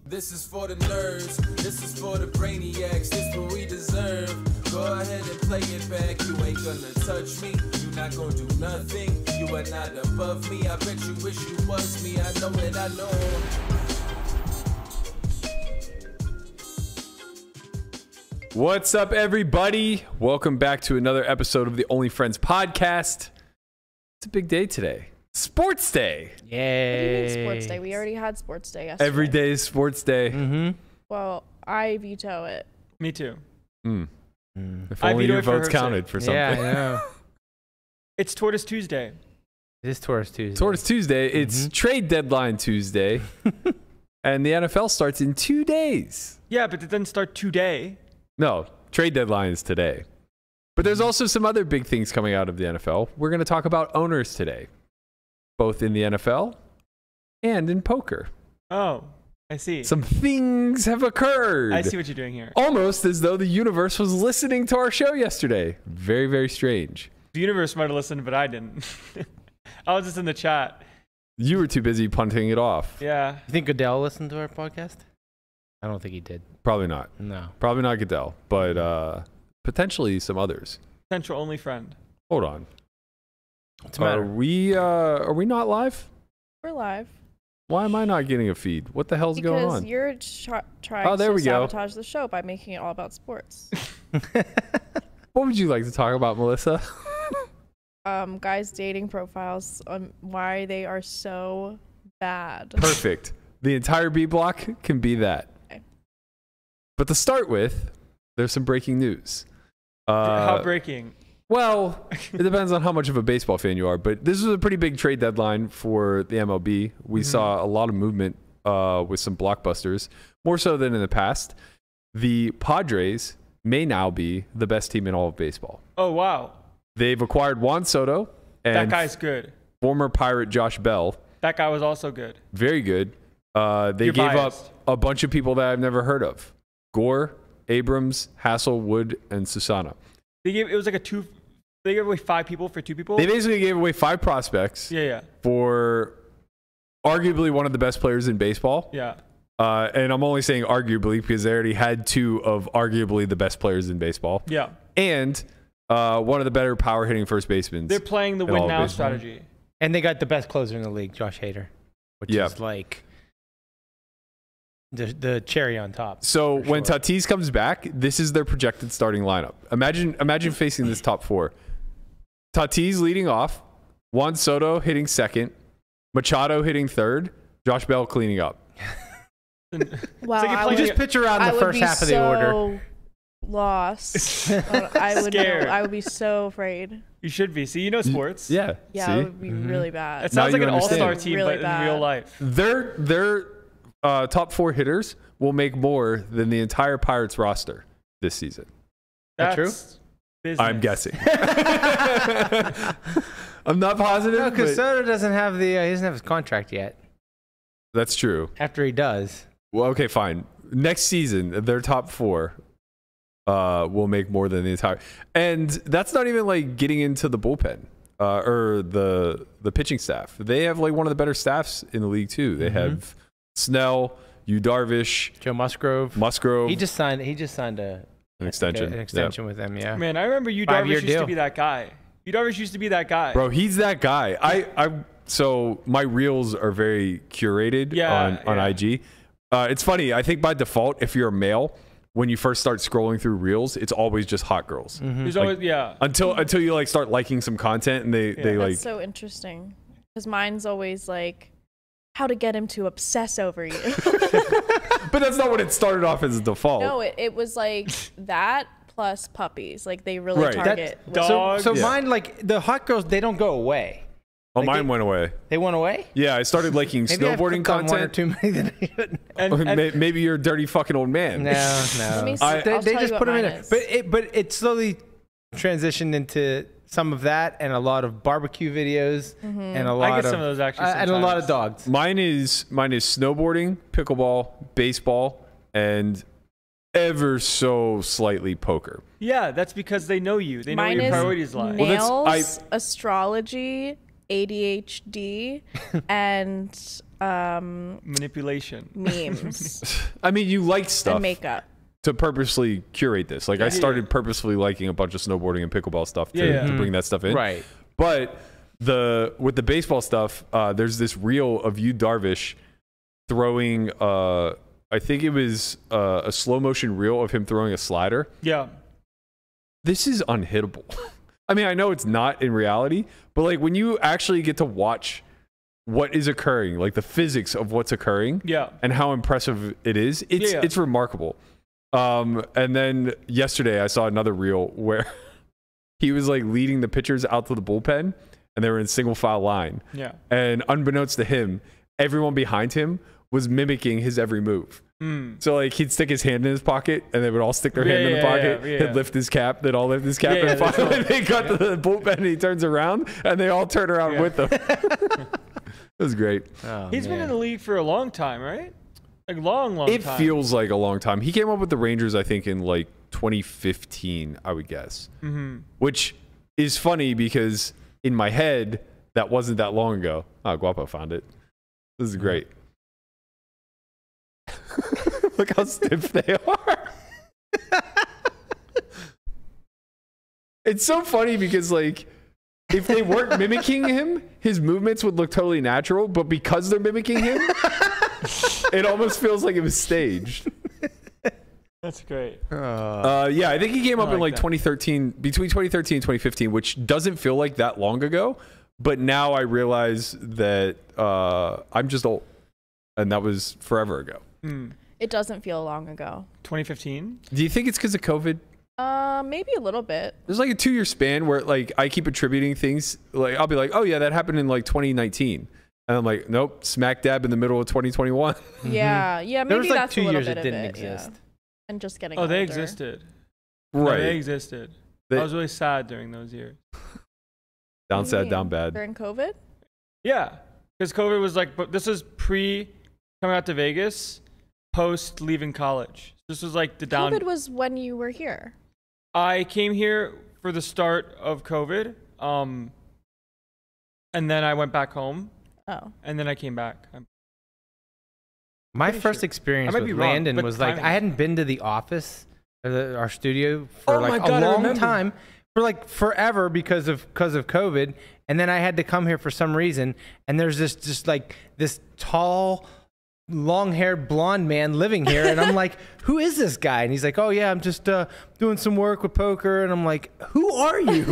This is for the nerds, this is for the brainiacs, this what we deserve. Go ahead and play it back, you ain't gonna touch me, you not gonna do nothing, you are not above me, I bet you wish you was me, I know it, I know. What's up, everybody? Welcome back to another episode of the Only Friends podcast. It's a big day today. Sports day. Yay. What do you mean sports day? We already had sports day yesterday. Every day is sports day. Mm-hmm. Well, I veto it. Me too. If only your votes counted for something. Yeah, I know. It's Tortoise Tuesday. It is Tortoise Tuesday. Tortoise Tuesday. It's trade deadline Tuesday. And the NFL starts in 2 days. Yeah, but it doesn't start today. No, trade deadline is today. But there's also some other big things coming out of the NFL. We're going to talk about owners today, both in the NFL and in poker. Oh, I see. Some things have occurred. I see what you're doing here. Almost as though the universe was listening to our show yesterday. Very, very strange. The universe might have listened, but I didn't. I was just in the chat. You were too busy punting it off. Yeah. You think Goodell listened to our podcast? I don't think he did. Probably not. No. Probably not Goodell, but potentially some others. Central only friend. Hold on. What's the matter? Are we not live? We're live. Why am I not getting a feed? What the hell's going on? Because you're trying to sabotage the show by making it all about sports. What would you like to talk about, Melissa? Guys' dating profiles, why they are so bad. Perfect. The entire B block can be that. Okay. But to start with, there's some breaking news. How breaking? Well, it depends on how much of a baseball fan you are, but this is a pretty big trade deadline for the MLB. We saw a lot of movement with some blockbusters, more so than in the past. The Padres may now be the best team in all of baseball. Oh, wow. They've acquired Juan Soto and That guy's good. former Pirate Josh Bell. That guy was also good. Very good. They You're gave biased. up a bunch of people that I've never heard of. Gore, Abrams, Hassel, Wood, and Susana. They gave away 5 people for 2 people? They basically gave away 5 prospects Yeah. for arguably one of the best players in baseball. Yeah. And I'm only saying arguably because they already had 2 of arguably the best players in baseball. Yeah. And one of the better power hitting first basemen. They're playing the in win all of now baseball. strategy. And they got the best closer in the league, Josh Hader, which is like the cherry on top. So when Tatis comes back, this is their projected starting lineup. Imagine facing this top 4. Tatis leading off, Juan Soto hitting second, Machado hitting third, Josh Bell cleaning up. Wow, like you just picture around the first half of the order. Lost. I would be so afraid. You should be. See, you know sports. Yeah. Yeah, see? it would be really bad. It sounds Now like you an understand. all-star team, Really but bad. in real life. Their top 4 hitters will make more than the entire Pirates roster this season. That's true? business. I'm guessing. I'm not positive. No, because but Soto doesn't have he doesn't have his contract yet. that's true. After he does. Well, okay, fine. Next season, their top 4 will make more than the entire. And that's not even like getting into the bullpen or the pitching staff. They have like one of the better staffs in the league too. They have Snell, Yu Darvish, Joe Musgrove. Musgrove. He just signed an extension. An extension with them, yeah. Man, I remember Yu 5-year Darvish used deal. to be that guy. Yu Darvish used to be that guy. Bro, he's that guy. So my reels are very curated on IG. It's funny. I think by default, if you're a male, when you first start scrolling through reels, it's always just hot girls. There's Like, always, Until you like start liking some content and they like. That's so interesting. Because mine's always like, how to get him to obsess over you. But that's not what it started off as a default. No, it was like that plus puppies. Like they really Right. target. Dogs. So Yeah. mine, like the hot girls, they don't go away. Oh, like mine went away. They went away? Yeah, I started liking Maybe I've snowboarding clicked on one or content. too many that I shouldn't. And Maybe you're a dirty fucking old man. No. Let me see. I- I'll they tell just you put them what in mine it. But it slowly transitioned into some of that and a lot of barbecue videos and a lot I get of some of those actually and a lot of sometimes. dogs. Mine is snowboarding, pickleball, baseball, and ever so slightly poker. Yeah, that's because they know you. They know Mine where your is priorities lie. nails, Well, that's- astrology, ADHD and Manipulation. memes I mean, you like stuff and makeup. to purposely curate this. Like, I started purposefully liking a bunch of snowboarding and pickleball stuff to bring that stuff in. Right. But with the baseball stuff, there's this reel of Yu Darvish throwing, I think it was a slow motion reel of him throwing a slider. Yeah. This is unhittable. I mean, I know it's not in reality, but like when you actually get to watch what is occurring, like the physics of what's occurring, and how impressive it is, it's remarkable. And then yesterday I saw another reel where he was like leading the pitchers out to the bullpen, and they were in single file line. Yeah. And unbeknownst to him, everyone behind him was mimicking his every move. So like he'd stick his hand in his pocket, and they would all stick their hand in the pocket. He'd lift his cap, they'd all lift his cap, and finally they got to the bullpen, and he turns around, and they all turn around with him. It was great. He's been in the league for a long time, right? Like long time. It feels like a long time. He came up with the Rangers, I think, in like 2015, I would guess. Which is funny because in my head, that wasn't that long ago. Oh, Guapo found it. This is great. Look how stiff they are. It's so funny because, like, if they weren't mimicking him, his movements would look totally natural. But because they're mimicking him, it almost feels like it was staged. That's great. Yeah, I think he came up in like 2013, between 2013 and 2015, which doesn't feel like that long ago. But now I realize that I'm just old, and that was forever ago. It doesn't feel long ago. 2015? Do you think it's because of COVID? Maybe a little bit. There's like a 2-year span where like I keep attributing things. Like I'll be like, oh yeah, that happened in like 2019. And I'm like, nope, smack dab in the middle of 2021. Yeah, maybe there was like that's 2 a little years bit it didn't of it, exist. And just getting they older. existed. Right. No, they existed. I was really sad during those years. Down sad, down bad. During COVID? Yeah, because COVID was like, but this was pre coming out to Vegas, post leaving college. This was like the down. COVID was when you were here. I came here for the start of COVID, and then I went back home. Oh. And then I came back. My first experience with Landon was like, I hadn't been to the office, or our studio, for a long time, for like forever because of COVID. And then I had to come here for some reason. And there's this tall, long-haired blonde man living here, and I'm like, who is this guy? And he's like, oh yeah, I'm just doing some work with poker. And I'm like, who are you?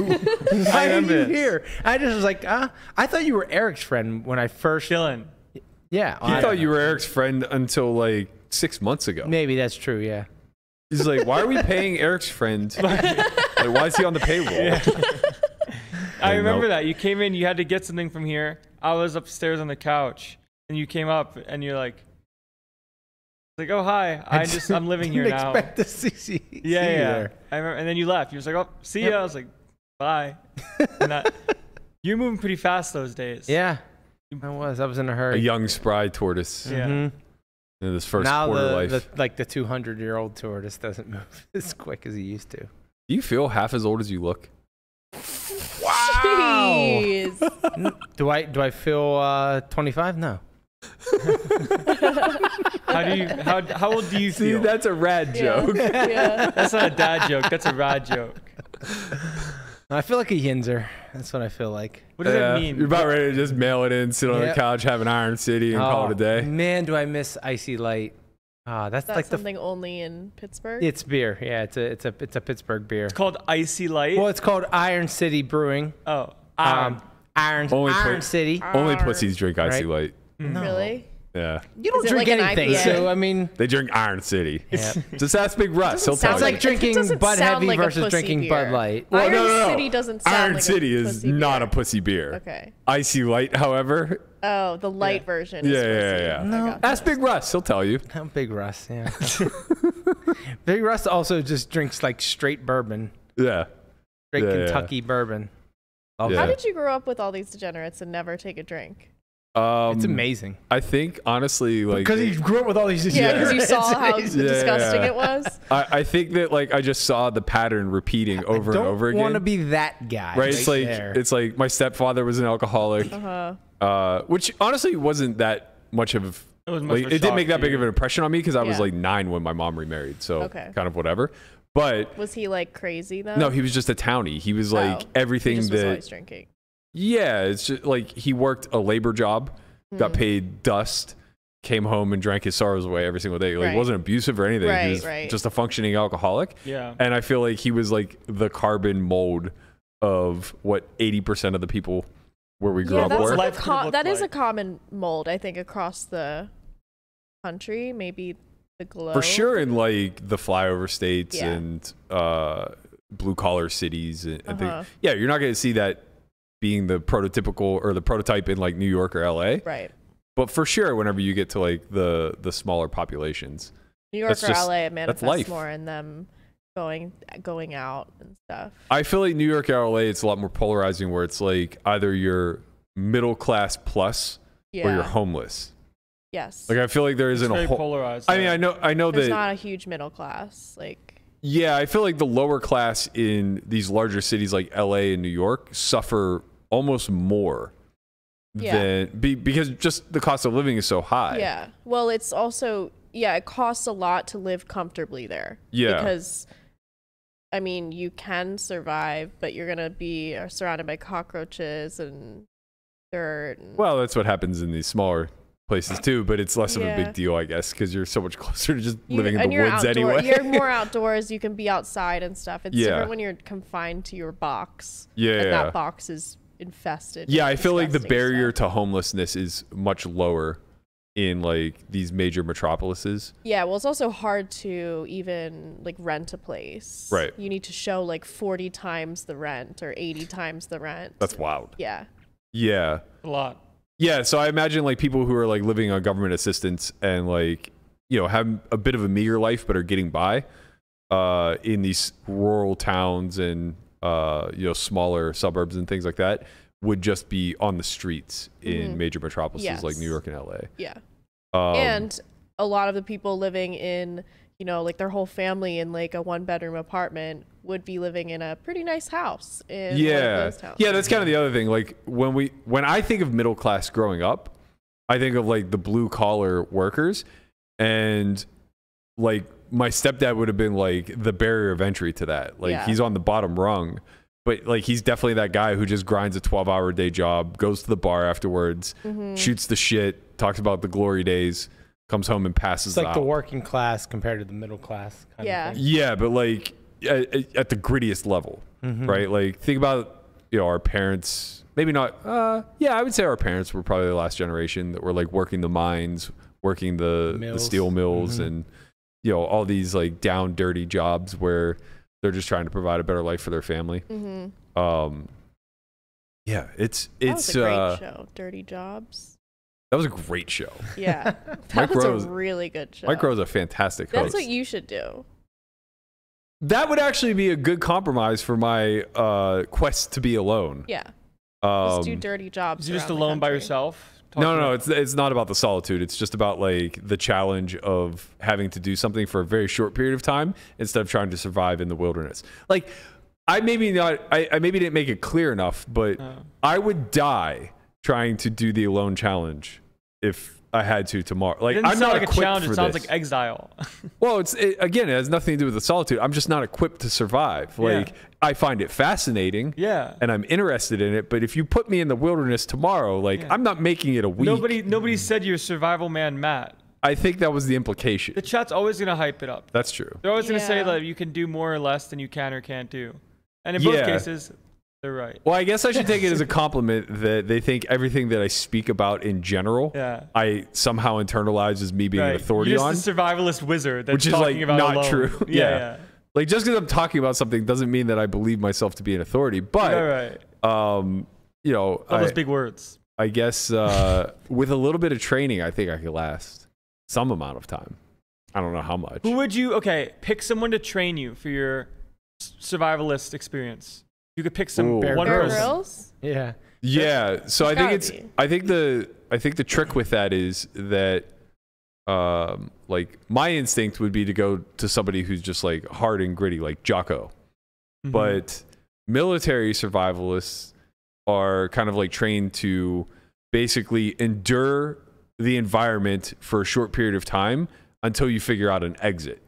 Why are you here? I just was like, I thought you were Eric's friend when I first. Dylan. Yeah, He thought you were Eric's friend until like 6 months ago. Maybe that's true. Yeah. He's like, why are we paying Eric's friend? Like, why is he on the payroll? Yeah. I remember that you came in, you had to get something from here. I was upstairs on the couch, and you came up, and you're like, oh hi, I'm living here now. Expect to see yeah. there. I remember, and then you left. You was like, oh, see ya. I was like, bye. And you're moving pretty fast those days. Yeah, I was in a hurry. A young spry tortoise. Yeah. In this first now quarter life. the 200-year-old tortoise doesn't move as quick as he used to. Do you feel half as old as you look? Wow. Jeez. Do I feel 25? No. How old do you feel? See, that's a rad joke. Yeah. That's not a dad joke. That's a rad joke. I feel like a yinzer. That's what I feel like. What does that mean? You're about ready to just mail it in, sit on the couch, have an Iron City, and call it a day. Man, do I miss Icy Light. That's like something only in Pittsburgh? It's beer. Yeah, it's a Pittsburgh beer. It's called Icy Light? Well, it's called Iron City Brewing. Oh. Iron City. Only pussies drink Icy Light. No. Really? Yeah. You don't Is it drink like an anything, IPA? so I mean. They drink Iron City. Yeah. Just ask Big Russ. He'll tell It's you. like drinking doesn't Bud sound Heavy like a versus pussy drinking beer. Bud Light. Iron no. City doesn't sound Iron like City a is pussy not beer. a pussy beer. Okay. Icy Light, however. Oh, the light version is Yeah. pussy. No. Ask Big Russ. He'll tell you. Big Russ, yeah. Big Russ also just drinks like straight bourbon. Yeah. Straight Kentucky bourbon. Yeah. How did you grow up with all these degenerates and never take a drink? It's amazing. I think honestly, like because he grew up with all these. Yeah, because you saw how disgusting it was. I think that like I just saw the pattern repeating over and over again. I don't want to be that guy. Right? It's like my stepfather was an alcoholic, which honestly wasn't that much of. It didn't make that big of an impression on me because I was like 9 when my mom remarried, so kind of whatever. But was he like crazy though? No, he was just a townie. He was like everything he just that. Was always drinking. Yeah, it's just like he worked a labor job, got paid dust, came home and drank his sorrows away every single day. Like, he wasn't abusive or anything. He was just a functioning alcoholic. Yeah. And I feel like he was like the carbon mold of what 80% of the people where we grew up were. That is a common mold, I think, across the country, maybe the globe. For sure in like the flyover states and blue collar cities. And things. Yeah, you're not going to see that being the prototypical or the prototype in like New York or LA. Right. But for sure, whenever you get to like the smaller populations, New York or LA, it manifests more in them going out and stuff. I feel like New York or LA, it's a lot more polarizing where it's like either you're middle class plus or you're homeless. Yes. Like I feel like there isn't a whole polarized. I mean, I know there's that not a huge middle class. Like yeah, I feel like the lower class in these larger cities like LA and New York suffer almost more than because just the cost of living is so high. Yeah. Well, it's also it costs a lot to live comfortably there. Yeah. Because I mean, you can survive, but you're going to be surrounded by cockroaches and dirt. Well, that's what happens in these smaller places too, but it's less of a big deal, I guess, because you're so much closer to just living in the woods anyway. You're more outdoors. You can be outside and stuff. It's different when you're confined to your box. Yeah. And that box is infested. Yeah, I feel like the barrier to homelessness is much lower in like these major metropolises. Yeah, well, it's also hard to even like rent a place. Right. You need to show like 40 times the rent or 80 times the rent. That's wild. Yeah. Yeah. A lot. Yeah, so I imagine like people who are like living on government assistance and like, you know, have a bit of a meager life but are getting by in these rural towns and you know, smaller suburbs and things like that would just be on the streets in major metropolises like New York and LA. Yeah. And a lot of the people living in, you know, like their whole family in like a 1-bedroom apartment would be living in a pretty nice house in one of those towns. Yeah, that's kind of the other thing. Like when I think of middle class growing up, I think of like the blue collar workers, and like my stepdad would have been like the barrier of entry to that. Like he's on the bottom rung, but like he's definitely that guy who just grinds a 12-hour day job, goes to the bar afterwards, shoots the shit, talks about the glory days, comes home and passes out. It's like the working class compared to the middle class kind of thing. Yeah, but like at the grittiest level, right? Like think about, you know, our parents, maybe not, I would say our parents were probably the last generation that were like working the mines, working the steel mills and, you know, all these like down dirty jobs where they're just trying to provide a better life for their family. Yeah, it's that was a great show, Dirty Jobs. That was a great show. Yeah, that was a really good show. Mike Rowe's a fantastic host. That's what you should do. That would actually be a good compromise for my quest to be alone. Yeah. Just do dirty jobs. You're just alone by yourself? No, it's not about the solitude. It's just about like the challenge of having to do something for a very short period of time instead of trying to survive in the wilderness. Like I maybe didn't make it clear enough, but I would die trying to do the alone challenge if I had to tomorrow. Like I'm not like a challenge. It sounds like exile. Well, again, it has nothing to do with the solitude. I'm just not equipped to survive. Like I find it fascinating. Yeah. And I'm interested in it. But if you put me in the wilderness tomorrow, like I'm not making it a week. Nobody said you're a survival man, Matt. I think that was the implication. The chat's always gonna hype it up. That's true. They're always gonna say that you can do more or less than you can or can't do. And in both cases, they're right. Well, I guess I should take it as a compliment that they think everything that I speak about in general, I somehow internalize as me being an authority You're on. just a survivalist wizard that's which is talking like about not alone. true. Yeah. Like just because I'm talking about something doesn't mean that I believe myself to be an authority. But you know, all those big words. I guess with a little bit of training, I think I could last some amount of time. I don't know how much. Who would you pick someone to train you for your survivalist experience? You could pick some Bear one Bear person. Grylls? Yeah. Yeah. So I think it's. Be. I think the trick with that is that, like my instinct would be to go to somebody who's just like hard and gritty, like Jocko. Mhm. But military survivalists are kind of like trained to basically endure the environment for a short period of time until you figure out an exit,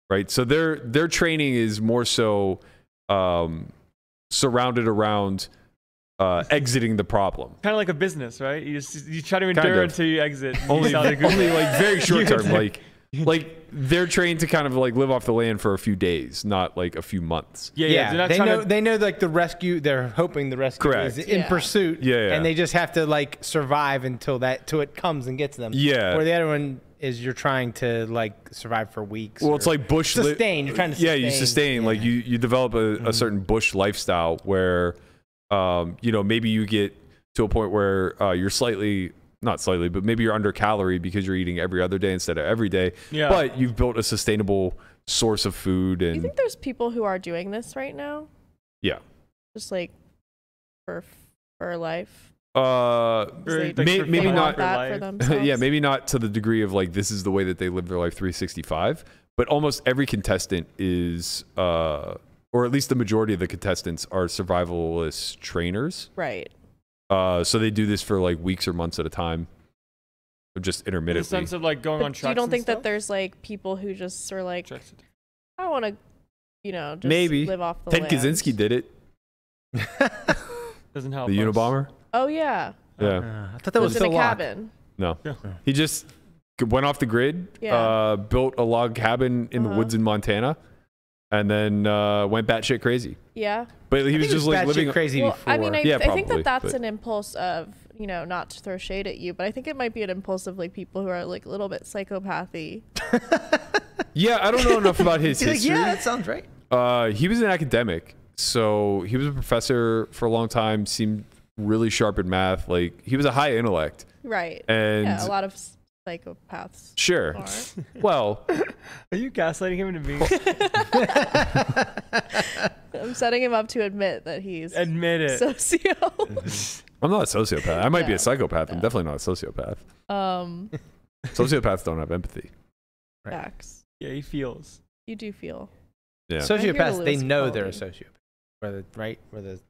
right? So their training is more so surrounded around exiting the problem. Kind of like a business, right? You try to endure until you exit. Only like very short term, like they're trained to kind of like live off the land for a few days, not like a few months. Yeah. They know like the rescue. They're hoping the rescue Correct. is in pursuit. Yeah. And they just have to like survive till it comes and gets them. Yeah. Where the other one is you're trying to like survive for weeks. Well, it's like bush sustain. You're trying to sustain. Yeah, you sustain. Yeah. Like you develop a certain bush lifestyle where, maybe you get to a point where you're not slightly, but maybe you're under calorie because you're eating every other day instead of every day. Yeah. But you've built a sustainable source of food. And Do you think there's people who are doing this right now? Yeah. Just like for life. Maybe not. That for themselves? Yeah, maybe not to the degree of like this is the way that they live their life 365. But almost every contestant is, or at least the majority of the contestants are survivalist trainers. Right. So they do this for like weeks or months at a time, or just intermittently. In the sense of like going on treks. You don't think that there's like people who just are like, I want to, just maybe live off the Ted land. Kaczynski did it. Doesn't help. The Unabomber. Oh yeah. Yeah. I thought that was in a Phil Locke. cabin. No, he just went off the grid. Yeah. Built a log cabin in the woods in Montana, and then went batshit crazy. Yeah. But he was just like living crazy Well, before. I mean, I think probably, that's an impulse of, not to throw shade at you, but I think it might be an impulse of like people who are like a little bit psychopathy. Yeah, I don't know enough about his history. Yeah, that sounds right. He was an academic, so he was a professor for a long time. Seemed really sharp in math. Like he was a high intellect. Right. And yeah, a lot of psychopaths. Sure. Are. Well, are you gaslighting him into being? I'm setting him up to admit that he's admit it. Socio. I'm not a sociopath. I might be a psychopath. I'm definitely not a sociopath. Sociopaths don't have empathy. Facts. Yeah, he feels. You do feel. Yeah. Sociopaths, they know they're a sociopath. Where the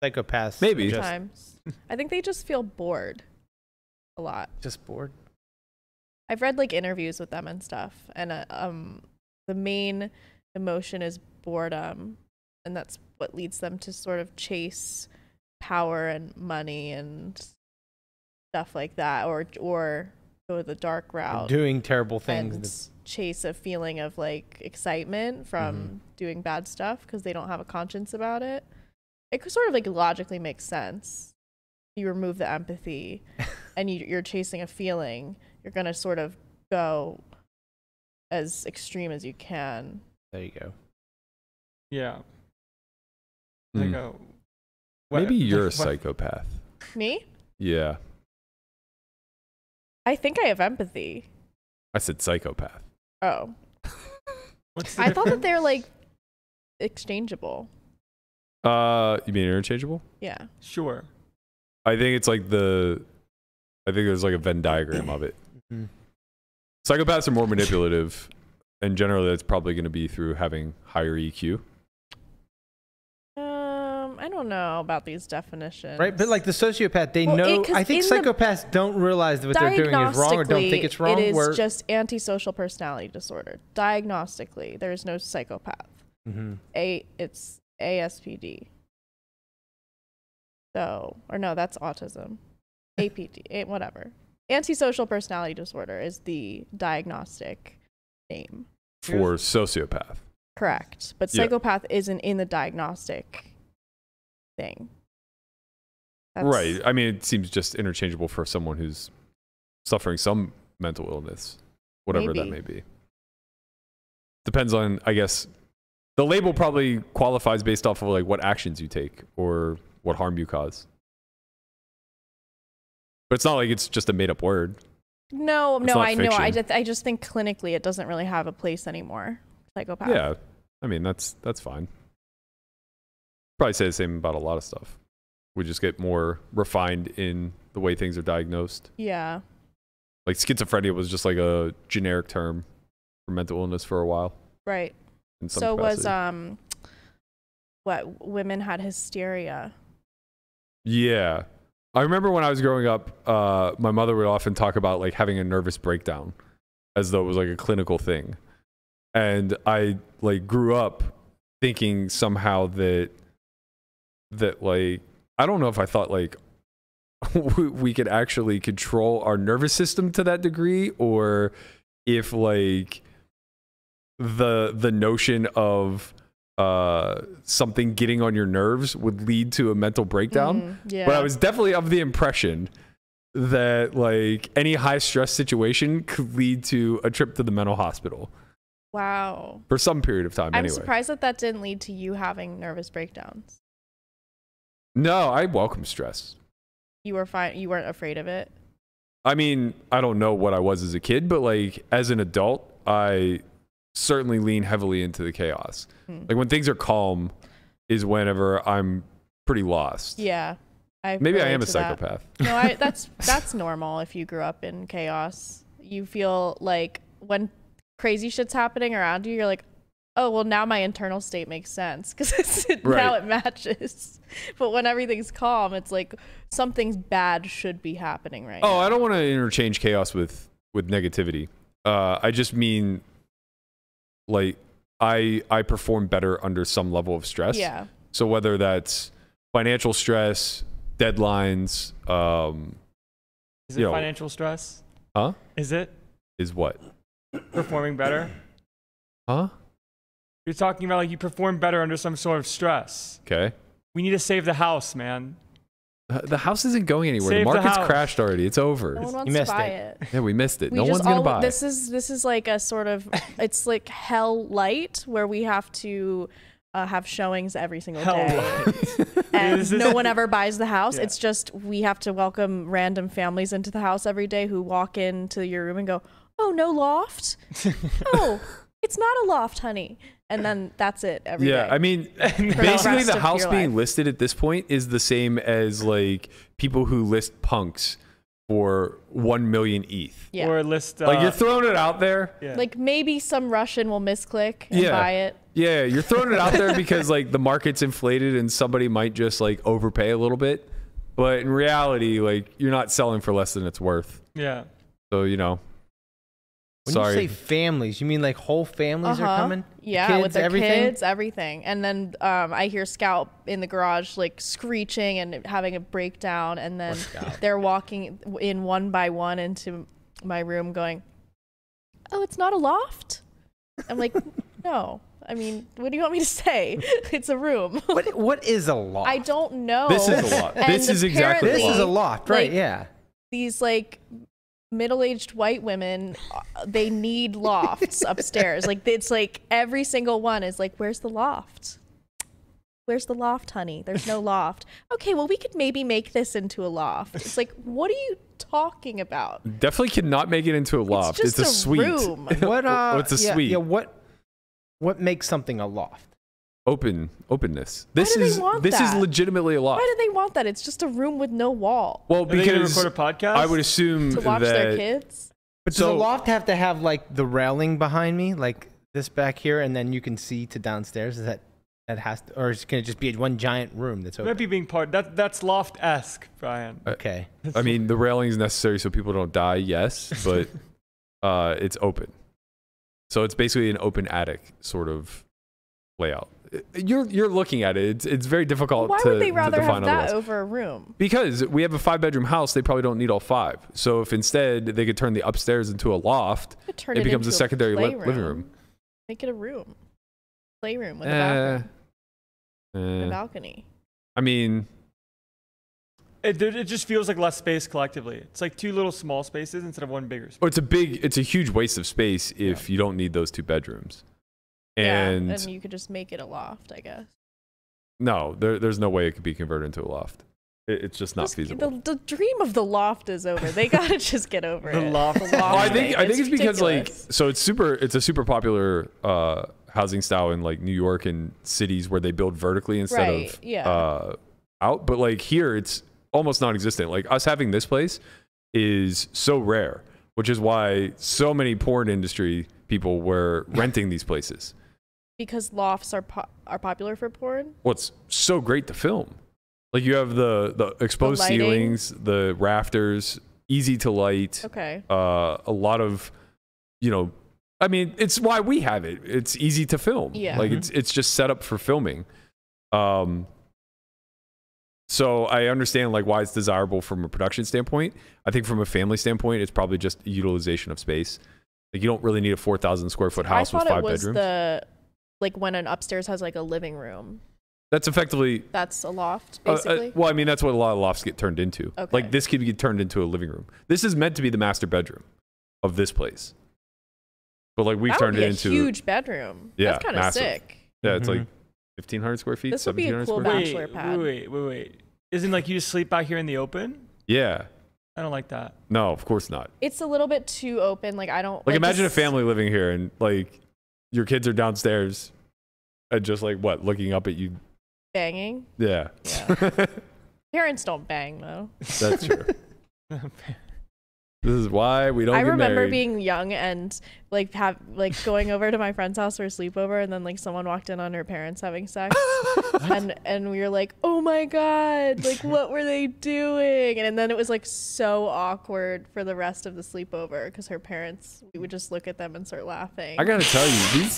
psychopaths maybe sometimes. I think they just feel bored a lot. Just bored. I've read like interviews with them and stuff, and the main emotion is boredom, and that's what leads them to sort of chase power and money and stuff like that, or go the dark route, doing terrible things, and chase a feeling of like excitement from doing bad stuff because they don't have a conscience about it. It could sort of like logically make sense. You remove the empathy, and you're chasing a feeling. You're gonna sort of go as extreme as you can. There you go. Yeah. Maybe you're a psychopath. Me? Yeah. I think I have empathy. I said psychopath. Oh. I thought that they're like exchangeable. You mean interchangeable? Yeah. Sure. I think it's like I think there's like a Venn diagram of it. Psychopaths are more manipulative, and generally that's probably going to be through having higher EQ. I don't know about these definitions. Right, but like the sociopath, they know. I think psychopaths don't realize what they're doing is wrong or don't think it's wrong. It is just antisocial personality disorder. Diagnostically, there is no psychopath. It's ASPD. So, or no, that's autism. APD, whatever. Antisocial personality disorder is the diagnostic name. For sociopath. Correct. But psychopath isn't in the diagnostic thing. Right. I mean, it seems just interchangeable for someone who's suffering some mental illness, whatever that may be. Depends on, I guess, the label probably qualifies based off of like what actions you take or what harm you cause. But it's not like it's just a made up word. No, I know. I just think clinically it doesn't really have a place anymore. Psychopath. Yeah. I mean, that's fine. Probably say the same about a lot of stuff. We just get more refined in the way things are diagnosed. Yeah. Like schizophrenia was just like a generic term for mental illness for a while. Right. So capacity. What women had hysteria. Yeah. I remember when I was growing up, my mother would often talk about like having a nervous breakdown as though it was like a clinical thing. And I like grew up thinking somehow that like, I don't know if I thought like we could actually control our nervous system to that degree, or if like the notion of something getting on your nerves would lead to a mental breakdown. Yeah. But I was definitely of the impression that like any high stress situation could lead to a trip to the mental hospital. Wow. For some period of time. I'm surprised that didn't lead to you having nervous breakdowns. No, I welcome stress. You were fine. You weren't afraid of it. I mean, I don't know what I was as a kid, but like as an adult, I certainly lean heavily into the chaos. Like when things are calm is whenever I'm pretty lost. Yeah. Maybe I am a psychopath. No, that's normal if you grew up in chaos. You feel like when crazy shit's happening around you, you're like, oh, well, now my internal state makes sense because now it matches. But when everything's calm, it's like something's bad should be happening right now. Oh, I don't want to interchange chaos with negativity. I just mean like I perform better under some level of stress. Yeah. So whether that's financial stress, deadlines, is it financial stress? Huh? Is it? Is what? Performing better? Huh? You're talking about like you perform better under some sort of stress. Okay. We need to save the house, man. The house isn't going anywhere. Save the market's the house. crashed already. It's over. No one wants to buy it. Yeah, we missed it. No one's gonna buy. This is like a sort of it's like hell light where we have to have showings every single day. And no one ever buys the house. Yeah. It's just we have to welcome random families into the house every day who walk into your room and go, "Oh, no loft? Oh, it's not a loft, honey." And then that's it every day. Yeah, I mean, basically the house being listed at this point is the same as like people who list punks for 1 million ETH. Yeah. Or list like you're throwing it out there. Yeah. Like maybe some Russian will misclick and buy it. Yeah, you're throwing it out there because like the market's inflated and somebody might just like overpay a little bit. But in reality, like you're not selling for less than it's worth. Yeah. So, you know. When you say families, you mean like whole families are coming? Yeah, kids, with their everything? kids, everything. And then I hear Scout in the garage like screeching and having a breakdown. And then they're walking in one by one into my room going, "Oh, it's not a loft?" I'm like, "No. I mean, what do you want me to say? It's a room." What is a loft? I don't know. This is a loft. This is exactly This is a loft, right? Like, yeah. These like middle-aged white women, they need lofts upstairs. Like it's like every single one is like, "Where's the loft? Where's the loft, honey? There's no loft." Okay, well, we could maybe make this into a loft. It's like, what are you talking about? Definitely cannot make it into a loft. It's a suite. Room. What's a suite? Yeah, what makes something a loft? Openness. This is legitimately a loft. Why do they want that? It's just a room with no wall. Well, because they record a podcast? I would assume to watch their kids. But does a loft have to have like the railing behind me, like this back here, and then you can see to downstairs? Is that has to, or can it just be one giant room that's open? Might be being part. That's loft-esque, Brian. Okay. I mean, the railing is necessary so people don't die. Yes, but it's open, so it's basically an open attic sort of layout. You're looking at it. It's very difficult. Why to would they rather define have that otherwise. over a room? Because we have a 5-bedroom house, they probably don't need all 5. So if instead they could turn the upstairs into a loft, it becomes a secondary living room. Make it a room, playroom with a bathroom, a balcony. I mean, it just feels like less space collectively. It's like 2 little small spaces instead of 1 bigger space. it's a huge waste of space if you don't need those 2 bedrooms. And you could just make it a loft, I guess. No, there's no way it could be converted into a loft. It's just not feasible. The dream of the loft is over. They gotta just get over it. The loft. Well, I think it's because like, so it's a super popular housing style in like New York and cities where they build vertically instead of out. But like here, it's almost non-existent. Like us having this place is so rare, which is why so many porn industry people were renting these places. Because lofts are popular for porn? What's so great to film? Like you have the exposed ceilings, the rafters, easy to light. Okay. A lot of, you know, I mean, it's why we have it. It's easy to film. Yeah. Like it's just set up for filming. So I understand like why it's desirable from a production standpoint. I think from a family standpoint, it's probably just utilization of space. Like you don't really need a 4,000 square foot house with 5 bedrooms. Like when an upstairs has like a living room. That's effectively. That's a loft, basically. Well, I mean, that's what a lot of lofts get turned into. Okay. Like this could get turned into a living room. This is meant to be the master bedroom of this place. But like we've turned it into a huge bedroom. Yeah, that's kind of sick. Yeah, it's like 1,500 square feet. This would be a cool bachelor pad. Wait. Isn't like you just sleep out here in the open? Yeah. I don't like that. No, of course not. It's a little bit too open. Like I don't like imagine a family living here and like your kids are downstairs and just like what, looking up at you. Banging? Yeah. Parents don't bang though. That's true. This is why we don't get married. I remember being young and like going over to my friend's house for a sleepover, and then like someone walked in on her parents having sex, and we were like, oh my god, like what were they doing? And then it was like so awkward for the rest of the sleepover because her parents, we would just look at them and start laughing. I gotta tell you,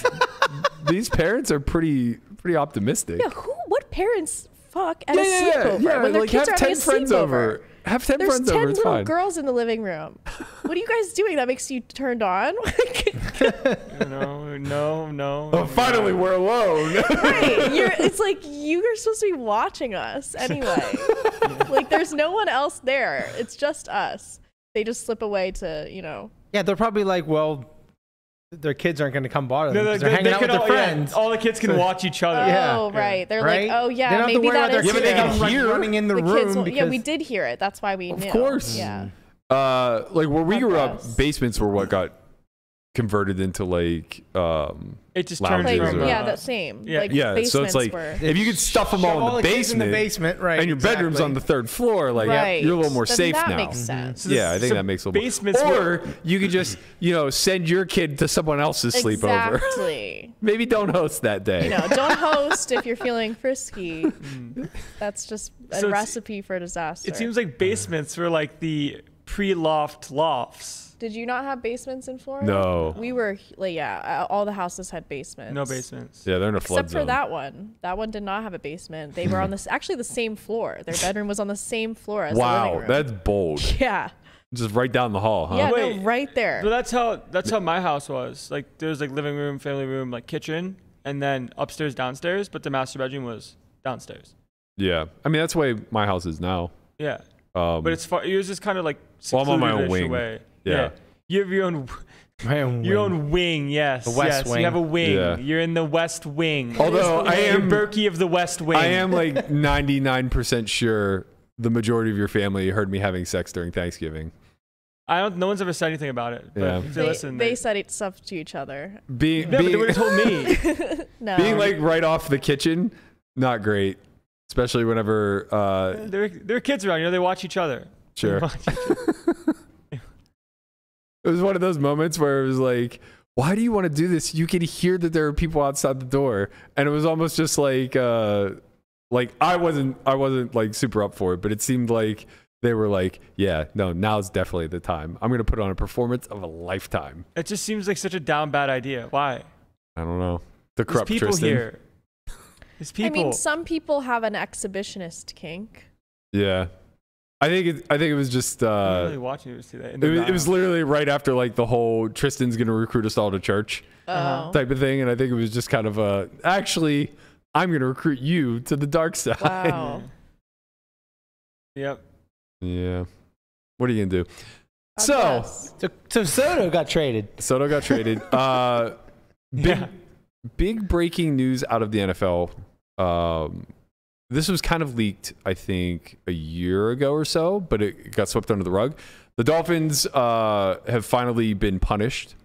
these parents are pretty optimistic. Yeah, what parents fuck at a sleepover when their like kids are having a friends sleepover? Over. Have 10 friends over. There's 10 it's little fine. girls in the living room. What are you guys doing that makes you turned on? No. Oh, finally, we're alone. Right. It's like you're supposed to be watching us anyway. Like there's no one else there. It's just us. They just slip away to, you know. Yeah, they're probably like, well, their kids aren't going to come bother them. No, they're hanging out with their friends. Yeah, all the kids can watch each other. Oh, right. They're like, oh, yeah, maybe that is true. But they come running in the room. Yeah, we did hear it. That's why we knew. Of course. Yeah. Like where we grew up, basements were what got converted into like it just turned from that same. Yeah. Like, yeah. So it's like if you could stuff them all in the basement, right? And your bedroom's on the 3rd floor, like you're a little more safe now. That makes sense. Yeah, I think that makes a little basements or you could just, send your kid to someone else's sleepover. Exactly. Maybe don't host that day. Don't host if you're feeling frisky. That's just a recipe for disaster. It seems like basements were like the pre-loft lofts. Did you not have basements in Florida? No. We were, all the houses had basements. No basements. Yeah, they're in a flood Except zone. for that one. That one did not have a basement. They were on actually the same floor. Their bedroom was on the same floor as the living room. That's bold. Yeah. Just right down the hall, huh? Yeah, no, right there. But that's how my house was. Like there's like living room, family room, like kitchen, and then upstairs, downstairs. But the master bedroom was downstairs. Yeah, I mean that's the way my house is now. Yeah. But it's far. It was just kind of like I'm on my own wing. Away. Yeah. You have your own wing, yes. The West Wing. You have a wing. Yeah. You're in the West Wing. Although I am Berkey of the West Wing. I am like 99% sure the majority of your family heard me having sex during Thanksgiving. No one's ever said anything about it. But Yeah. They said stuff to each other. But they would have told me. No. Being like right off the kitchen, not great. Especially whenever there are kids around, they watch each other. Sure. It was one of those moments where it was like, why do you want to do this? You could hear that there are people outside the door. And it was almost just like I wasn't like super up for it, but it seemed like they were like, yeah, no, now's definitely the time. I'm going to put on a performance of a lifetime. It just seems like such a down bad idea. Why? I don't know. The corrupt There's people Tristan. here. There's people. I mean, some people have an exhibitionist kink. Yeah. I think it was just I'm really watching you to see that. it was literally right after like the whole Tristan's gonna recruit us all to church type of thing, and I think it was just kind of actually I'm gonna recruit you to the dark side. Wow. Yep. Yeah. What are you gonna do? So Soto got traded. Big breaking news out of the NFL. This was kind of leaked, I think, a year ago or so, but it got swept under the rug. The Dolphins have finally been punished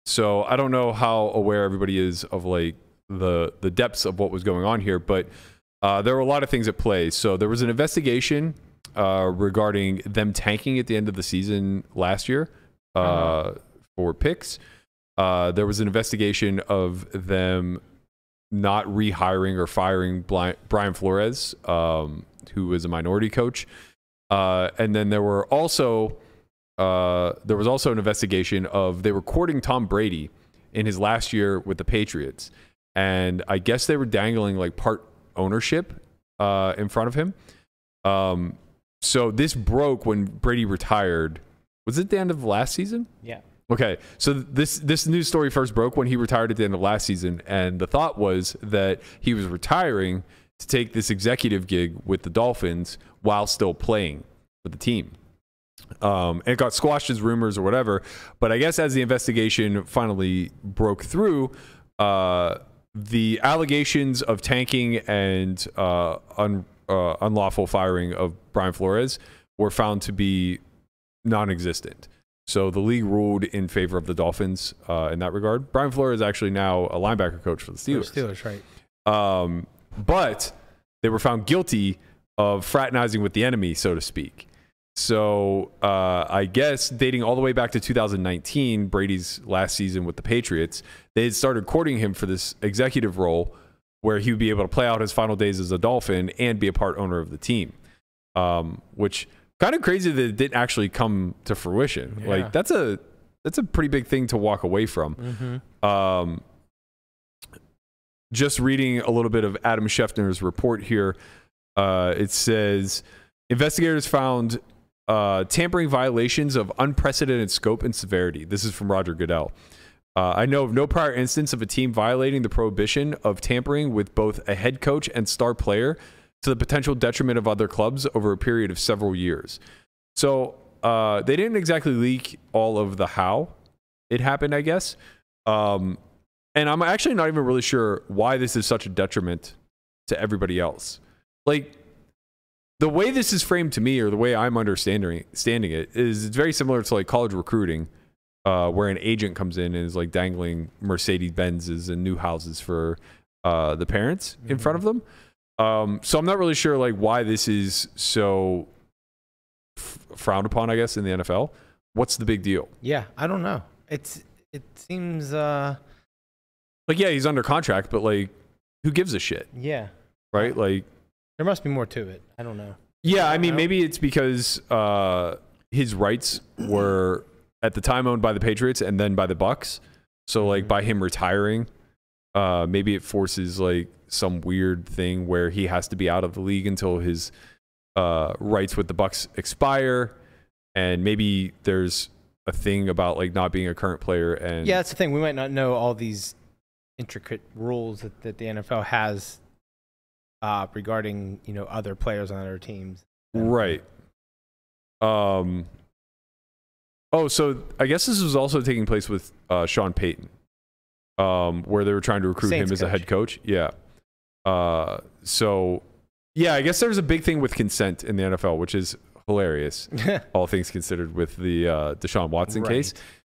So I don't know how aware everybody is of like the depths of what was going on here, but there were a lot of things at play. So there was an investigation regarding them tanking at the end of the season last year for picks. There was an investigation of them not rehiring or firing Brian Flores, who was a minority coach. And then there was also an investigation of they were courting Tom Brady in his last year with the Patriots. And I guess they were dangling like part ownership in front of him. So this broke when Brady retired. Was it the end of last season? Yeah. Okay, so this news story first broke when he retired at the end of last season, and the thought was that he was retiring to take this executive gig with the Dolphins while still playing with the team. And it got squashed as rumors or whatever, but I guess as the investigation finally broke through, the allegations of tanking and unlawful firing of Brian Flores were found to be non-existent. So the league ruled in favor of the Dolphins in that regard. Brian Flores is actually now a linebacker coach for the Steelers. Right. But they were found guilty of fraternizing with the enemy, so to speak. So I guess dating all the way back to 2019, Brady's last season with the Patriots, they had started courting him for this executive role where he would be able to play out his final days as a Dolphin and be a part owner of the team, which kind of crazy that it didn't actually come to fruition. Yeah. Like that's a pretty big thing to walk away from. Mm-hmm. Just reading a little bit of Adam Schefter's report here, it says investigators found tampering violations of unprecedented scope and severity. This is from Roger Goodell. I know of no prior instance of a team violating the prohibition of tampering with both a head coach and star player to the potential detriment of other clubs over a period of several years. So they didn't exactly leak all of the how it happened, I guess. And I'm actually not even really sure why this is such a detriment to everybody else. Like, the way this is framed to me, or the way I'm understanding it, is it's very similar to like college recruiting, where an agent comes in and is like dangling Mercedes-Benzes and new houses for the parents in front of them. So I'm not really sure like why this is so frowned upon, I guess, in the NFL. What's the big deal? Yeah, I don't know. It seems like, yeah, he's under contract, but like, who gives a shit? Yeah. Right? Like, there must be more to it. I don't know. Yeah, I mean, maybe it's because his rights were at the time owned by the Patriots and then by the Bucks. So like by him retiring, maybe it forces like some weird thing where he has to be out of the league until his rights with the Bucks expire. And maybe there's a thing about like not being a current player. And yeah, that's the thing. We might not know all these intricate rules that the NFL has regarding, you know, other players on other teams. Right. Oh, so I guess this was also taking place with Sean Payton, where they were trying to recruit Saints him as a head coach. Yeah. So, yeah, I guess there's a big thing with consent in the NFL, which is hilarious, all things considered, with the Deshaun Watson case.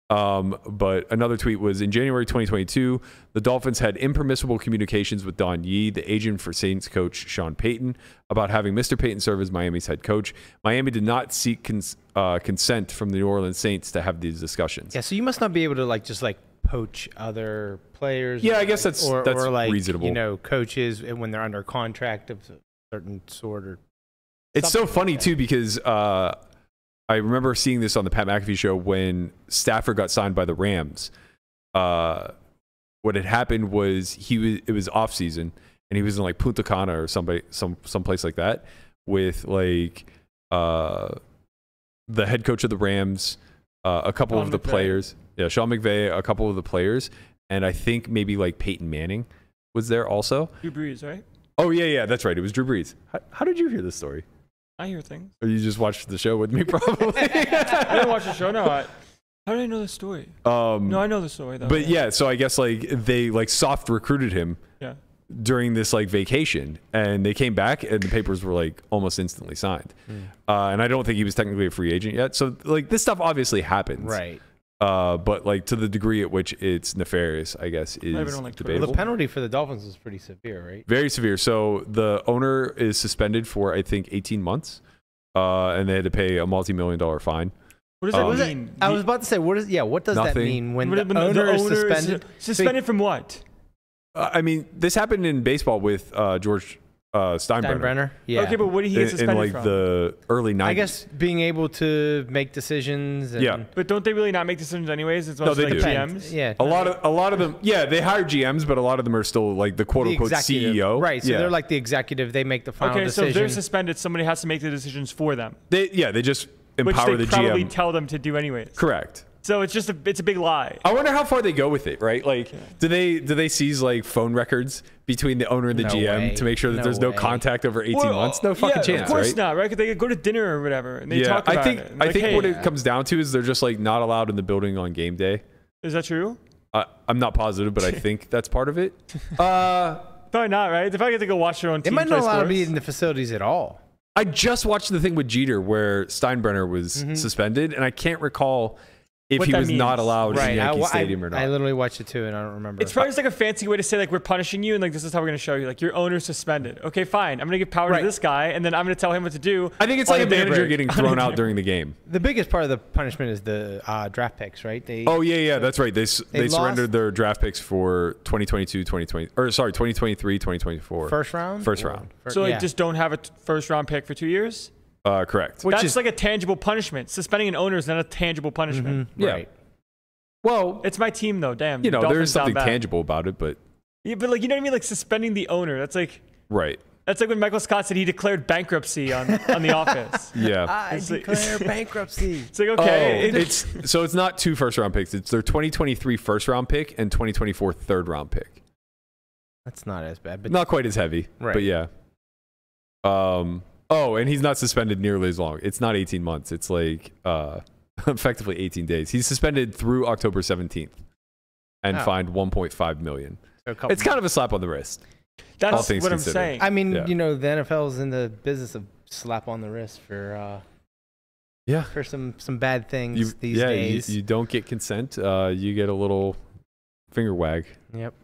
But another tweet was, in January 2022, the Dolphins had impermissible communications with Don Yee, the agent for Saints coach Sean Payton, about having Mr. Payton serve as Miami's head coach. Miami did not seek consent from the New Orleans Saints to have these discussions. Yeah, so you must not be able to just poach other players. Yeah, I guess that's reasonable. You know, coaches when they're under contract of a certain sort. Or it's so funny too, because I remember seeing this on the Pat McAfee show when Stafford got signed by the Rams. What had happened was it was off season and he was in like Punta Cana or some place like that with like the head coach of the Rams, a couple of the players. Yeah, Sean McVay, a couple of the players, and I think maybe like Peyton Manning was there also. Drew Brees, right? Oh yeah, that's right. It was Drew Brees. How did you hear this story? I hear things. Or you just watched the show with me, probably? I didn't watch the show. No, how did I know the story? No, I know the story though. But yeah, so I guess like they like soft recruited him. Yeah. During this like vacation, and they came back and the papers were like almost instantly signed. And I don't think he was technically a free agent yet. So like this stuff obviously happens. Right. But like to the degree at which it's nefarious, I guess, is debatable. The penalty for the Dolphins is pretty severe, right? Very severe. So the owner is suspended for, I think, 18 months, and they had to pay a multi-million-dollar fine. What does that mean? I was about to say, what does that mean when the owner is suspended? Suspended from what? I mean, this happened in baseball with George Steinbrenner. Yeah. Okay, but what did he get suspended in like from? the early 90s. I guess being able to make decisions. And Yeah. But don't they really not make decisions anyways? It's No, mostly they like do. GMs. Yeah. A lot of them, yeah, they hire GMs, but a lot of them are still like the quote unquote CEO. Right. So yeah. they're like the executive. They make the final decision. So if they're suspended, somebody has to make the decisions for them. They just empower which they the probably GM. tell them to do anyways. Correct. So it's just it's a big lie. I wonder how far they go with it, right? Like, do they seize like phone records between the owner and the No GM way. to make sure that No their no way. contact over 18 Well, months? No fucking chance, Of course right? not, right? Because they go to dinner or whatever, and they talk about it. I Like, think hey, what it comes down to is they're just like not allowed in the building on game day. Is that true? I'm not positive, but I think that's part of it. Probably not, right? They probably get to go watch their own They team might play not allow to be sports. in the facilities at all. I just watched the thing with Jeter where Steinbrenner was suspended, and I can't recall if What he that was not means. allowed in Right. Yankee Stadium or not. I literally watched it too, and I don't remember. It's probably just like a fancy way to say like we're punishing you, and like this is how we're gonna show you. Like your owner's suspended. Okay, fine. I'm gonna give power Right. to this guy, and then I'm gonna tell him what to do. I think it's on like a dinner manager break. getting thrown out during the game. The biggest part of the punishment is the draft picks, right? Oh yeah, that's right. They lost surrendered their draft picks for 2022, 2023, 2024. First round. First round. So like just don't have a first round pick for 2 years. Correct. That's like a tangible punishment. Suspending an owner is not a tangible punishment. Yeah. Right. Well, It's my team though. Damn. you know, Dolphins there is something down bad. tangible about it, but Yeah, but like you know what I mean? Like suspending the owner. That's like right. when Michael Scott said he declared bankruptcy on The Office. Yeah. I It's like- declare bankruptcy. It's like okay. It's not 2 first round picks. It's their 2023 first round pick and 2024 third round pick. That's not as bad, but Not quite as heavy, Right. but yeah. And he's not suspended nearly as long. It's not 18 months. It's like effectively 18 days. He's suspended through October 17th and fined 1.5 million. It's kind of a slap on the wrist. all That's things what I'm considered. saying. I mean, Yeah. you know, the NFL's in the business of slap on the wrist for some bad things these days. You don't get consent. You get a little finger wag. Yep.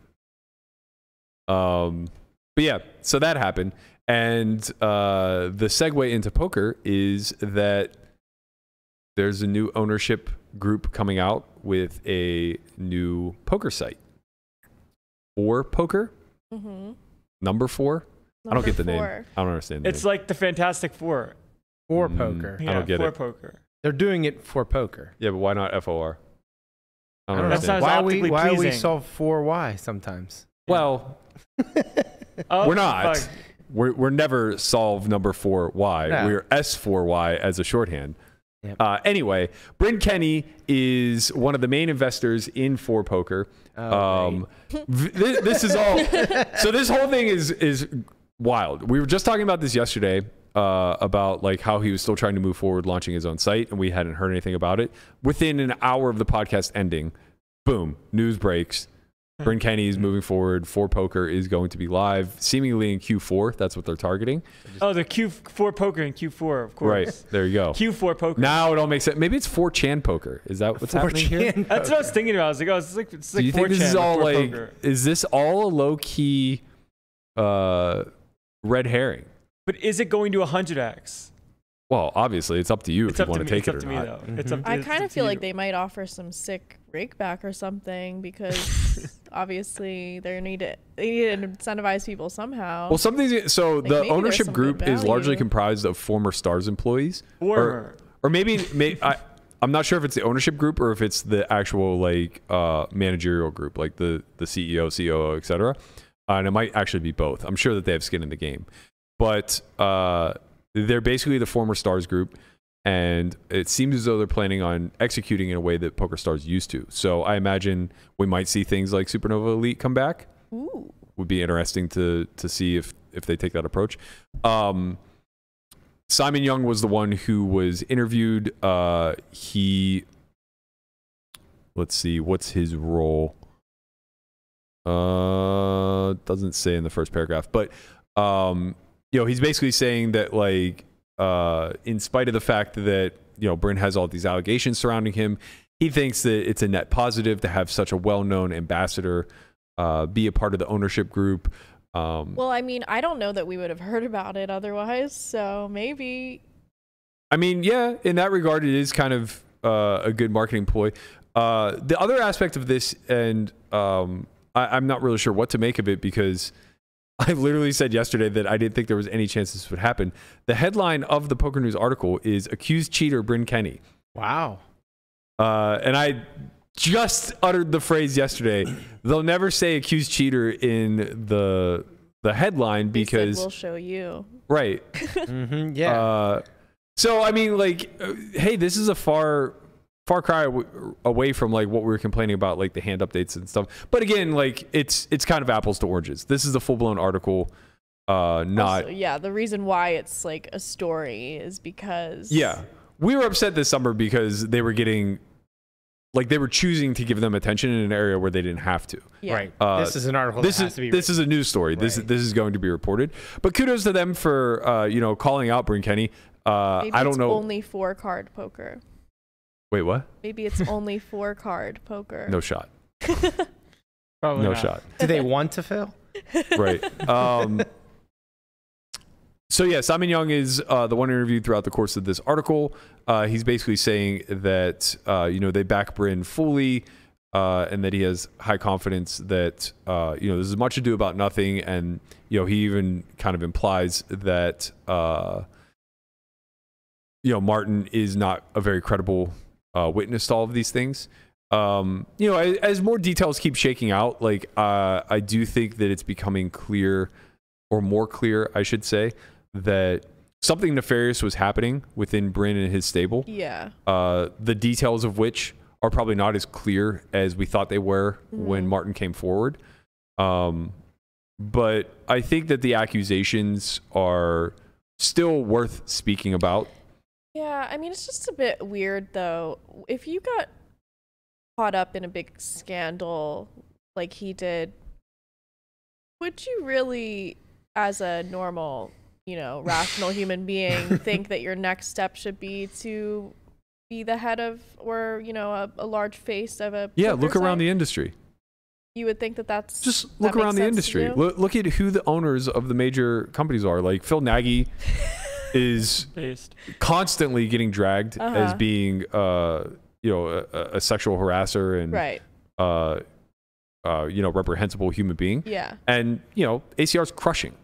But yeah, so that happened. And the segue into poker is that there's a new ownership group coming out with a new poker site. 4 Poker? Mm-hmm. Number 4? I don't get the name. 4. I don't understand the It's name. like the Fantastic Four. For poker. I don't get for it. poker. They're doing it for poker. Yeah, but why not FOR? I I don't don't know. That's not understand. as Why optically we pleasing. solve for Y sometimes. Well, Oh, we're not. fuck. We're never solve number 4Y. No. We're S4Y as a shorthand. Yep. Anyway, Bryn Kenney is one of the main investors in 4 Poker. This is all. So this whole thing is wild. We were just talking about this yesterday about like how he was still trying to move forward, launching his own site, and we hadn't heard anything about it. Within an hour of the podcast ending, boom, news breaks. Bryn Kenney is moving forward. 4 Poker is going to be live, seemingly in Q4. That's what they're targeting. Oh, the Q4 poker in Q4, of course. Right. There you go. Q4 poker. Now it all makes sense. Maybe it's 4chan Poker. Is that what's happening here? That's what I was thinking about. I was like, oh, it's like Do you think this is 4chan, all 4 like, poker. is this all a low key red herring? But is it going to 100x? Well, obviously, it's up to you if you want to take it or It's up to me, not. though. It's up I it's kind up of to feel you. like they might offer some sick rakeback or something because obviously they need to incentivize people somehow. Well, something. So Like, the maybe there's ownership some group good is largely value. comprised of former Stars employees, Former. or maybe I'm not sure if it's the ownership group or if it's the actual like managerial group, like the CEO, COO, etc. And it might actually be both. I'm sure that they have skin in the game, but they're basically the former Stars group. And it seems as though they're planning on executing in a way that Poker Stars used to. So I imagine we might see things like Supernova Elite come back. Ooh. Would be interesting to see if they take that approach. Simon Young was the one who was interviewed. Let's see, what's his role? Doesn't say in the first paragraph, but he's basically saying that like in spite of the fact that Bryn has all these allegations surrounding him, he thinks that it's a net positive to have such a well-known ambassador be a part of the ownership group. Well, I mean, I don't know that we would have heard about it otherwise, so maybe. I mean, yeah, in that regard, it is kind of a good marketing ploy. The other aspect of this, and I'm not really sure what to make of it, because I literally said yesterday that I didn't think there was any chance this would happen. The headline of the Poker News article is "Accused Cheater Bryn Kenney." Wow. And I just uttered the phrase yesterday. They'll never say accused cheater in the headline because we'll show you. Right. Mm-hmm, yeah. So I mean, like, hey, this is a far cry away from like what we were complaining about, like the hand updates and stuff. But again, like it's kind of apples to oranges. This is a full blown article. Not also, yeah. The reason why it's like a story is because we were upset this summer because they were getting. Like they were choosing to give them attention in an area where they didn't have to. Yeah. Right. This is an article. This is a news story. This is going to be reported. But kudos to them for calling out Bryn Kenney. Maybe I don't know. Only 4-card poker. Wait, what? Maybe it's only 4-card poker. No shot. Probably no not. shot. Do they want to fail? Right. So yeah, Simon Young is the one interviewed throughout the course of this article. He's basically saying that they back Bryn fully, and that he has high confidence that this is much ado about nothing, and he even kind of implies that Martin is not a very credible witness to all of these things. As more details keep shaking out, like I do think that it's becoming clear, or more clear, I should say, that something nefarious was happening within Bryn and his stable. Yeah. The details of which are probably not as clear as we thought they were when Martin came forward. But I think that the accusations are still worth speaking about. Yeah, I mean, it's just a bit weird, though. If you got caught up in a big scandal like he did, would you really, as a normal, rational human being, think that your next step should be to be the head of, or, a large face of a look around the industry. You would think that's just look around the industry. Look at who the owners of the major companies are. Like Phil Nagy is constantly getting dragged as being a sexual harasser and reprehensible human being. Yeah. And ACR's crushing.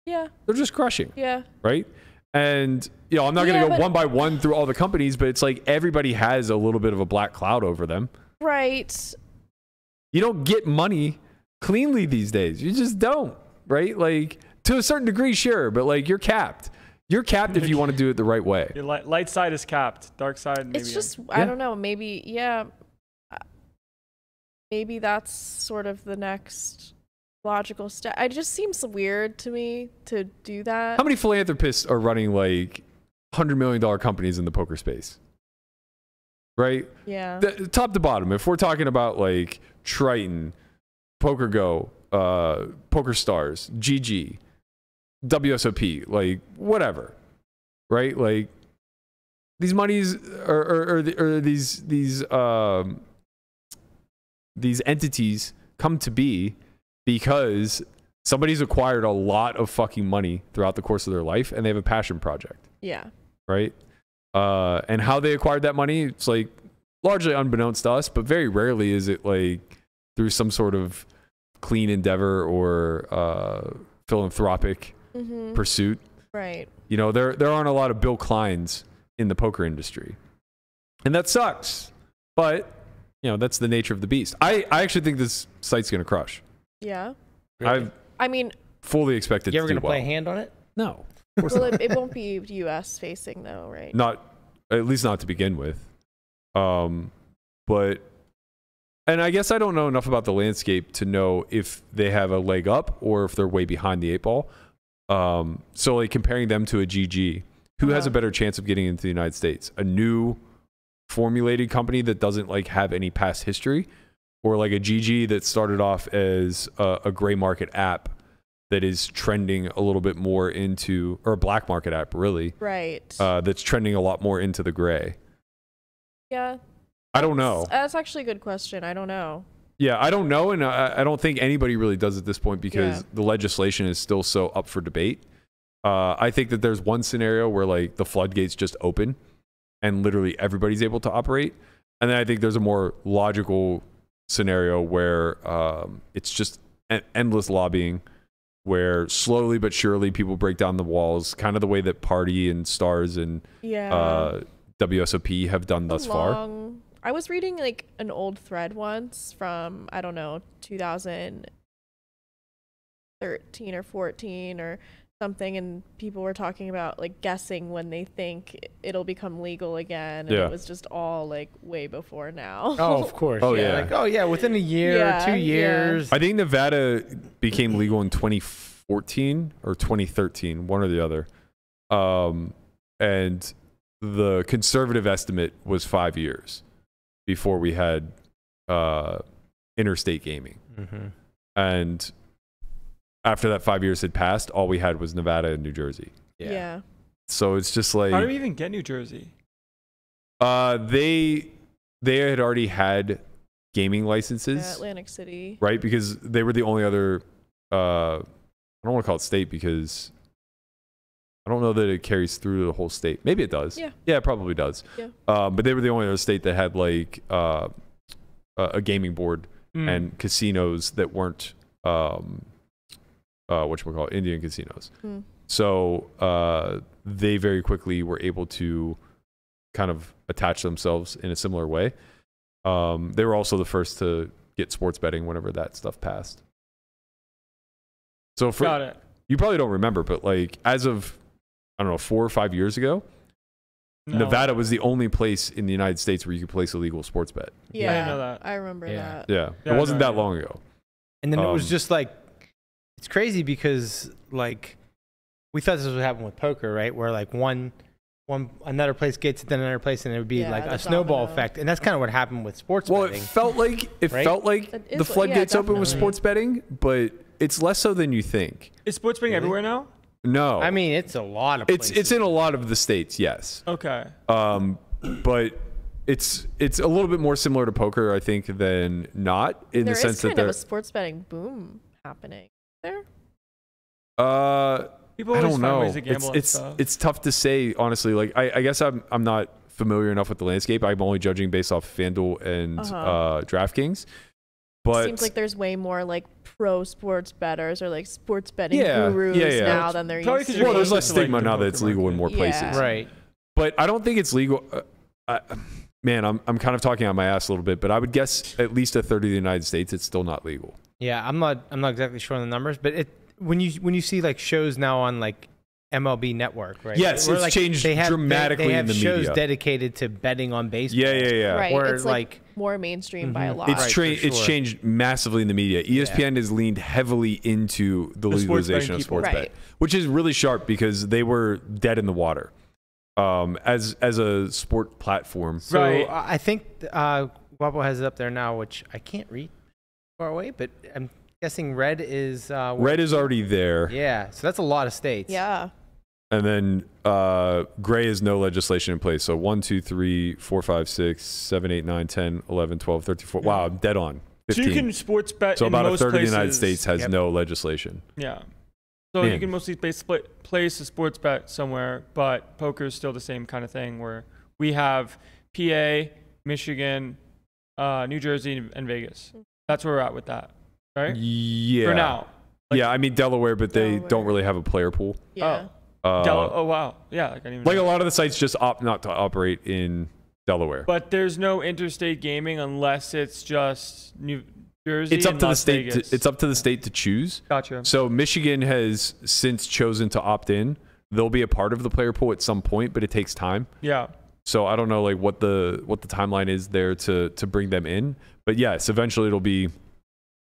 Yeah. They're just crushing. Yeah. Right? And I'm not going to go one by one through all the companies, but it's like everybody has a little bit of a black cloud over them. Right. You don't get money cleanly these days. You just don't, right? Like to a certain degree, sure, but like you're capped. You're capped if you want to do it the right way. Your light side is capped. Dark side, maybe. It's just, I don't know. Maybe, maybe that's sort of the next logical step. It just seems weird to me to do that. How many philanthropists are running like $100 million companies in the poker space? Right? Yeah. Top to bottom. If we're talking about like Triton, Poker Go, Poker Stars, GG, WSOP, like whatever, right? Like these monies or these entities come to be because somebody's acquired a lot of fucking money throughout the course of their life, and they have a passion project. Yeah. Right. And how they acquired that money, it's like largely unbeknownst to us, but very rarely is it like through some sort of clean endeavor or philanthropic pursuit. Right. There aren't a lot of Bill Kleins in the poker industry, and that sucks. But that's the nature of the beast. I actually think this site's gonna crush. Yeah. Really? I mean, fully expect it to do well. You ever gonna play a hand on it? No. Well, it won't be U.S. facing though, right? Not, at least not to begin with. But, and I guess I don't know enough about the landscape to know if they have a leg up or if they're way behind the 8-ball. So like comparing them to a GG, who has a better chance of getting into the United States? A new formulated company that doesn't like have any past history, or like a GG that started off as a gray market app that is trending a little bit more into, or a black market app really, right? That's trending a lot more into the gray. Yeah. I don't know. That's actually a good question. I don't know. Yeah, I don't know, and I don't think anybody really does at this point because the legislation is still so up for debate. I think that there's one scenario where like the floodgates just open and literally everybody's able to operate. And then I think there's a more logical scenario where it's just endless lobbying, where slowly but surely people break down the walls, kind of the way that Party and Stars and WSOP have done thus far. I was reading like an old thread once from, I don't know, 2013 or 14 or something, and people were talking about like guessing when they think it'll become legal again, and it was just all like way before now. Oh, of course. Like, within a year, 2 years. I think Nevada became legal in 2014 or 2013, one or the other. And the conservative estimate was 5 years before we had interstate gaming. And after that 5 years had passed, all we had was Nevada and New Jersey. Yeah. So it's just like, how do we even get New Jersey? They had already had gaming licenses. Yeah, Atlantic City. Right, because they were the only other. I don't want to call it state because I don't know that it carries through the whole state. Maybe it does. Yeah, it probably does. Yeah. But they were the only other state that had like a gaming board and casinos that weren't whatchamacallit, Indian casinos. So they very quickly were able to kind of attach themselves in a similar way. They were also the first to get sports betting whenever that stuff passed. So Got it. You probably don't remember, but like as of, I don't know, 4 or 5 years ago, Nevada was the only place in the United States where you could place a legal sports bet. Yeah, I didn't know that. I remember that. Yeah, it wasn't that long ago. And then it was just like, it's crazy because like we thought this would happen with poker, right? Where like one another place gets it, then another place, and it would be like a snowball effect. And that's kind of what happened with sports betting. It felt like the floodgates open with sports betting, but it's less so than you think. Is sports betting everywhere now? No. I mean, it's a lot of places. It's in a lot of the states, yes. Okay. But it's a little bit more similar to poker, I think, than not in the sense that there's a sports betting boom happening there. People I always don't find know. ways to gamble and stuff. It's tough to say, honestly. Like I guess I'm not familiar enough with the landscape. I'm only judging based off FanDuel and DraftKings. But seems like there's way more like pro sports bettors or like sports betting gurus now than there used to be. Well, there's less stigma now that it's legal in more places. Right. But I don't think it's legal. Man, I'm kind of talking out my ass a little bit, but I would guess at least a third of the United States, it's still not legal. Yeah, I'm not exactly sure on the numbers, but when you see like shows now on like MLB Network, right? Yes, it's like changed dramatically they have in the shows media. dedicated to betting on baseball. Yeah. Right, Or it's like more mainstream by a lot. It's changed massively in the media. ESPN has leaned heavily into the legalization of sports bet, which is really sharp because they were dead in the water as a sport platform. So I think Guapo has it up there now, which I can't read far away, but I'm guessing red is already there. Yeah, so that's a lot of states. Yeah. And then gray is no legislation in place. So 1, 2, 3, 4, 5, 6, 7, 8, 9, 10, 11, 12, 13, 14. Wow, I'm dead on. 15. So you can sports bet. So in about most a third places. of the United States has no legislation. Yeah. So you can mostly place a sports bet somewhere, but poker is still the same kind of thing where we have PA, Michigan, New Jersey, and Vegas. That's where we're at with that, right? Yeah. For now. Yeah, I mean Delaware, but they don't really have a player pool. Yeah. Oh wow. Yeah. Like, I didn't even know. A lot of the sites just opt not to operate in Delaware. But there's no interstate gaming unless it's just New Jersey. It's up and to the Las state. Vegas. It's up to the state to choose. Gotcha. So Michigan has since chosen to opt in. They'll be a part of the player pool at some point, but it takes time. Yeah. So I don't know like what the timeline is there to bring them in. But yes, eventually it'll be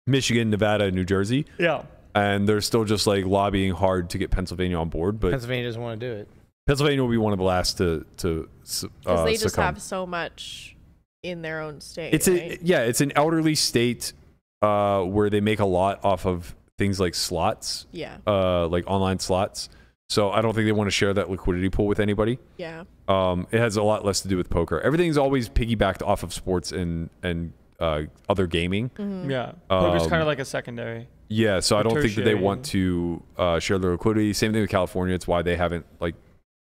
Michigan, Nevada, and New Jersey. Yeah. And they're still just like lobbying hard to get Pennsylvania on board. But Pennsylvania doesn't want to do it. Pennsylvania will be one of the last to because they just have so much in their own state. It's it's an elderly state where they make a lot off of things like slots. Yeah. Like online slots. So I don't think they want to share that liquidity pool with anybody. Yeah. It has a lot less to do with poker. Everything's always piggybacked off of sports and other gaming. Mm-hmm. Yeah. Poker's kind of like a secondary. Yeah, so I don't think that they want to share their liquidity. Same thing with California. It's why they haven't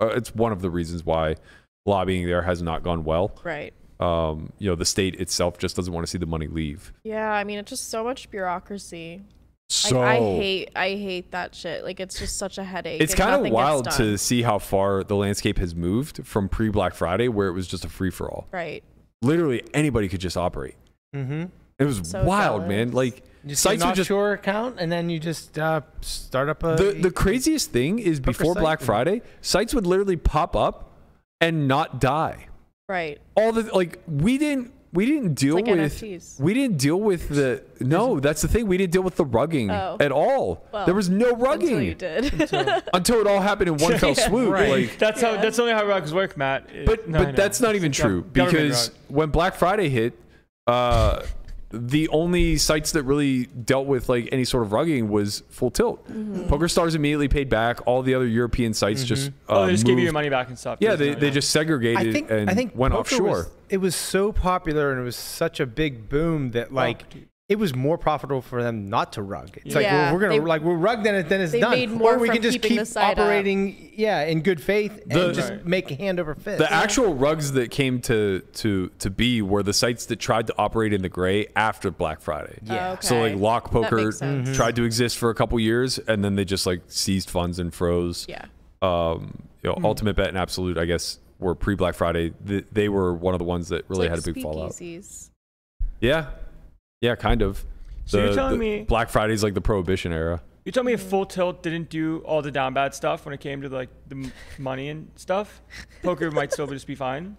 it's one of the reasons why lobbying there has not gone well. Right. The state itself just doesn't want to see the money leave. Yeah, I mean, it's just so much bureaucracy. So I hate that shit. Like, it's just such a headache. It's kind of wild to see how far the landscape has moved from pre-Black Friday, where it was just a free-for-all. Right. Literally anybody could just operate. Mm-hmm. It was so wild, man. Like, sites would just offshore account, and then you just start up a. The craziest thing is before Black Friday, sites would literally pop up and not die. Right. All the we didn't deal with NFTs. We didn't deal with that's the thing, we didn't deal with the rugging at all. Well, there was no rugging until you did. until it all happened in one fell swoop. Right. That's only how rugs work, Matt. But that's not even true, because when Black Friday hit, the only sites that really dealt with any sort of rugging was Full Tilt. Mm-hmm. PokerStars immediately paid back. All the other European sites just they just gave you your money back and stuff. Yeah, they just segregated and went offshore. It was so popular and it was such a big boom that it was more profitable for them not to rug. It's we'll rug then it's done. Made more or we can just keep operating in good faith and just make hand over fist. The actual rugs that came to be were the sites that tried to operate in the gray after Black Friday. Yeah. Okay. So Lock Poker tried to exist for a couple years, and then they just seized funds and froze. Yeah. Ultimate Bet and Absolute, I guess, were pre-Black Friday. They were one of the ones that really had a big fallout. Yeah, kind of. So you're telling me Black Friday's like the Prohibition era. You told me if Full Tilt didn't do all the down bad stuff when it came to the money and stuff, poker might still just be fine.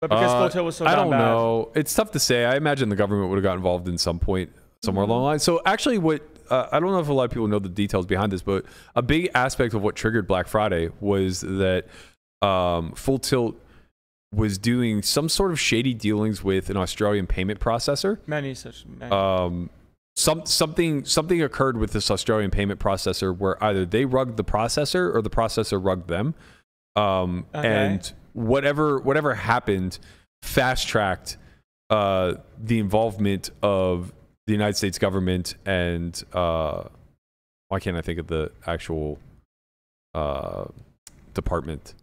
But because Full Tilt was so down bad. I don't know. It's tough to say. I imagine the government would have got involved in some point somewhere along the line. So actually I don't know if a lot of people know the details behind this, but a big aspect of what triggered Black Friday was that Full Tilt was doing some sort of shady dealings with an Australian payment processor. Many. Something occurred with this Australian payment processor where either they rugged the processor or the processor rugged them. And whatever happened fast-tracked the involvement of the United States government and why can't I think of the actual department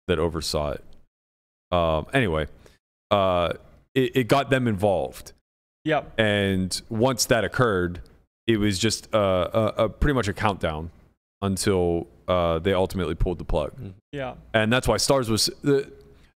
that oversaw it? Anyway, it got them involved. Yep. And once that occurred, it was just a pretty much a countdown until they ultimately pulled the plug. Yeah. And that's why Stars was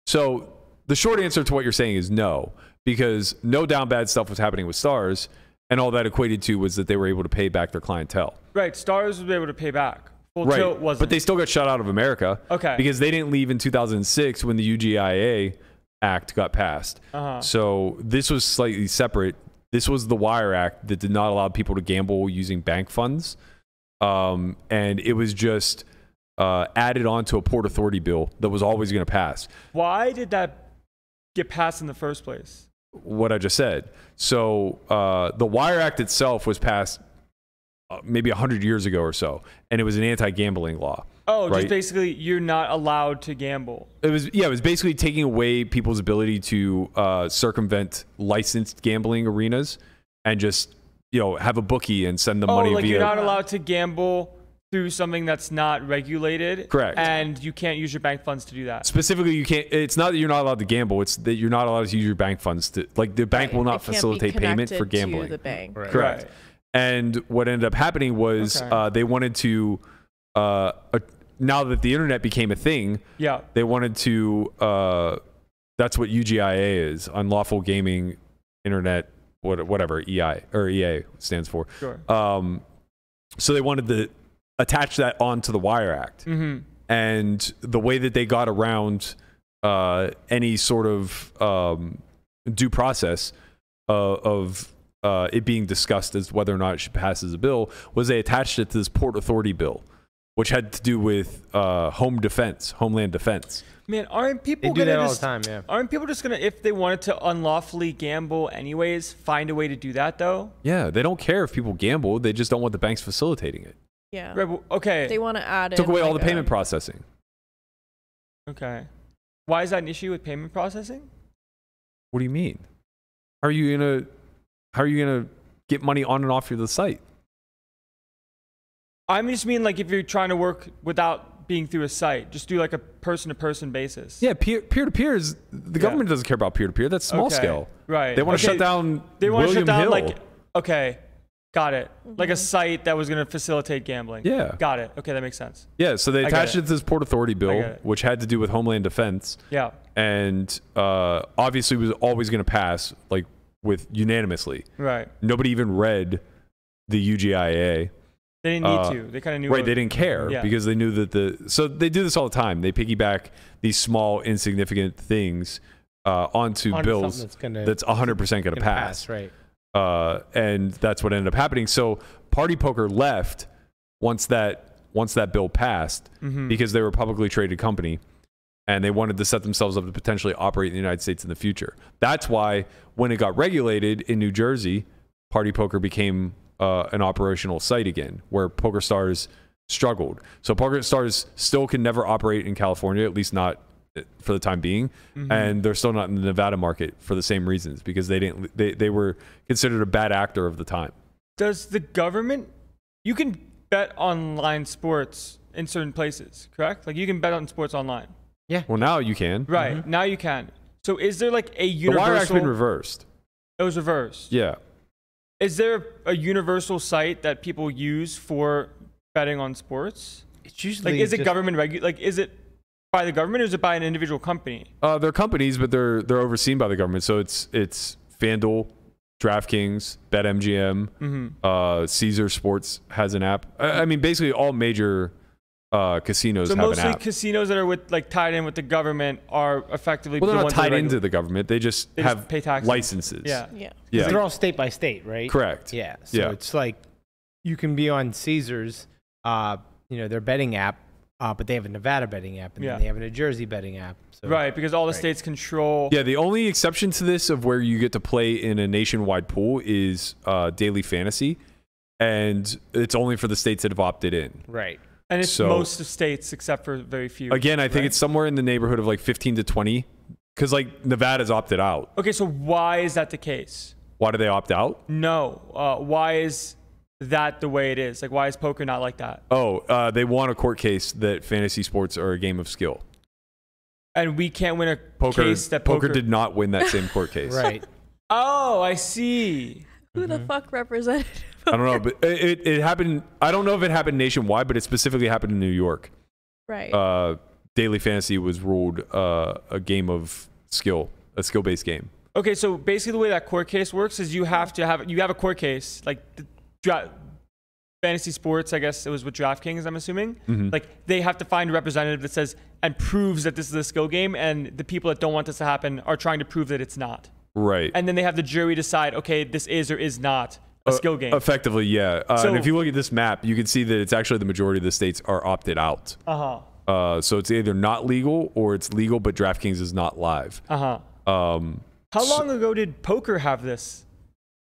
so the short answer to what you're saying is no, because no down bad stuff was happening with Stars, and all that equated to was that they were able to pay back their clientele. Right. Stars was able to pay back. Full Tilt wasn't. But they still got shut out of America. Okay. Because they didn't leave in 2006 when the UGIA Act got passed. So this was slightly separate. This was the Wire Act that did not allow people to gamble using bank funds. And it was just added on to a Port Authority bill that was always going to pass. Why did that get passed in the first place? What I just said. So the Wire Act itself was passed maybe 100 years ago or so, and it was an anti-gambling law. Oh, right? Just basically you're not allowed to gamble. It was basically taking away people's ability to circumvent licensed gambling arenas and just have a bookie and send them money via. You're not allowed to gamble through something that's not regulated. Correct. And you can't use your bank funds to do that. Specifically, you can't. It's not that you're not allowed to gamble. It's that you're not allowed to use your bank funds to the bank will not facilitate payment for gambling. To the bank. Right. Correct. Right. And what ended up happening was they wanted to, now that the internet became a thing, they wanted to, that's what UGIA is, Unlawful Gaming Internet, whatever EA stands for. Sure. So they wanted to attach that onto the Wire Act. Mm-hmm. And the way that they got around any sort of due process of it being discussed as whether or not it should pass as a bill was they attached it to this Port Authority bill, which had to do with homeland defense. Man, aren't people do that all the time? Yeah. Aren't people just gonna, if they wanted to unlawfully gamble anyways, find a way to do that though? Yeah, they don't care if people gamble. They just don't want the banks facilitating it. Yeah. Right, well, okay. They want to add Took in away all like the payment processing. Okay. Why is that an issue with payment processing? What do you mean? How are you gonna get money on and off the site? I just mean like if you're trying to work without being through a site, just do like a person-to-person basis. Yeah, peer-to-peer is the government doesn't care about peer-to-peer. That's small scale. Right. They want to shut down. They want to shut down Hill. like got it. Like a site that was going to facilitate gambling. Yeah. Got it. Okay, that makes sense. Yeah, so they attached it to this Port Authority bill, which had to do with Homeland Defense. Yeah. And obviously was always going to pass like with unanimously. Right. Nobody even read the UGIA. They didn't need to. They kind of knew. Right, they didn't care because they knew that so they do this all the time. They piggyback these small, insignificant things onto bills that's 100% going to pass. Right. And that's what ended up happening. So Party Poker left once that bill passed because they were a publicly traded company and they wanted to set themselves up to potentially operate in the United States in the future. That's why when it got regulated in New Jersey, Party Poker became an operational site again, where PokerStars struggled. So PokerStars still can never operate in California, at least not for the time being, and they're still not in the Nevada market for the same reasons because they were considered a bad actor of the time. Does the government? You can bet online sports in certain places, correct? Like you can bet on sports online. Yeah. Well, now you can. Right. Now you can. So is there like a universal? The Wire Act's been reversed. It was reversed. Yeah. Is there a universal site that people use for betting on sports? It's usually like, is it government like, is it by the government or is it by an individual company? They're companies, but they're overseen by the government. So it's FanDuel, DraftKings, BetMGM, Caesar Sports has an app. I mean, basically all major casinos have an app. So mostly casinos that are tied in with the government are effectively. Well, they're not tied into the government. They just pay taxes. Licenses. Yeah. They're all state by state, right? Correct. Yeah. So it's like you can be on Caesar's, their betting app, but they have a Nevada betting app, and then they have a New Jersey betting app. So, right, because all the states control. Yeah, the only exception to this of where you get to play in a nationwide pool is daily fantasy, and it's only for the states that have opted in. Right. And it's most of states except for very few. Again, I think it's somewhere in the neighborhood of like 15 to 20 because like Nevada's opted out. Okay, so why is that the case? Why do they opt out? No. Why is that the way it is? Like, why is poker not like that? Oh, they won a court case that fantasy sports are a game of skill. And we can't win a case that poker did not win that same court case. Right. Oh, I see. Who the fuck represented I don't know, but it happened. I don't know if it happened nationwide, but it specifically happened in New York. Right. Daily fantasy was ruled a game of skill, a skill-based game. Okay, so basically the way that court case works is you have a court case, like fantasy sports, I guess it was with DraftKings, I'm assuming. Like they have to find a representative that says and proves that this is a skill game, and the people that don't want this to happen are trying to prove that it's not. Right. And then they have the jury decide, okay, this is or is not a skill game. Effectively, yeah. And if you look at this map, you can see that it's actually the majority of the states are opted out. So it's either not legal or it's legal, but DraftKings is not live. How long ago did poker have this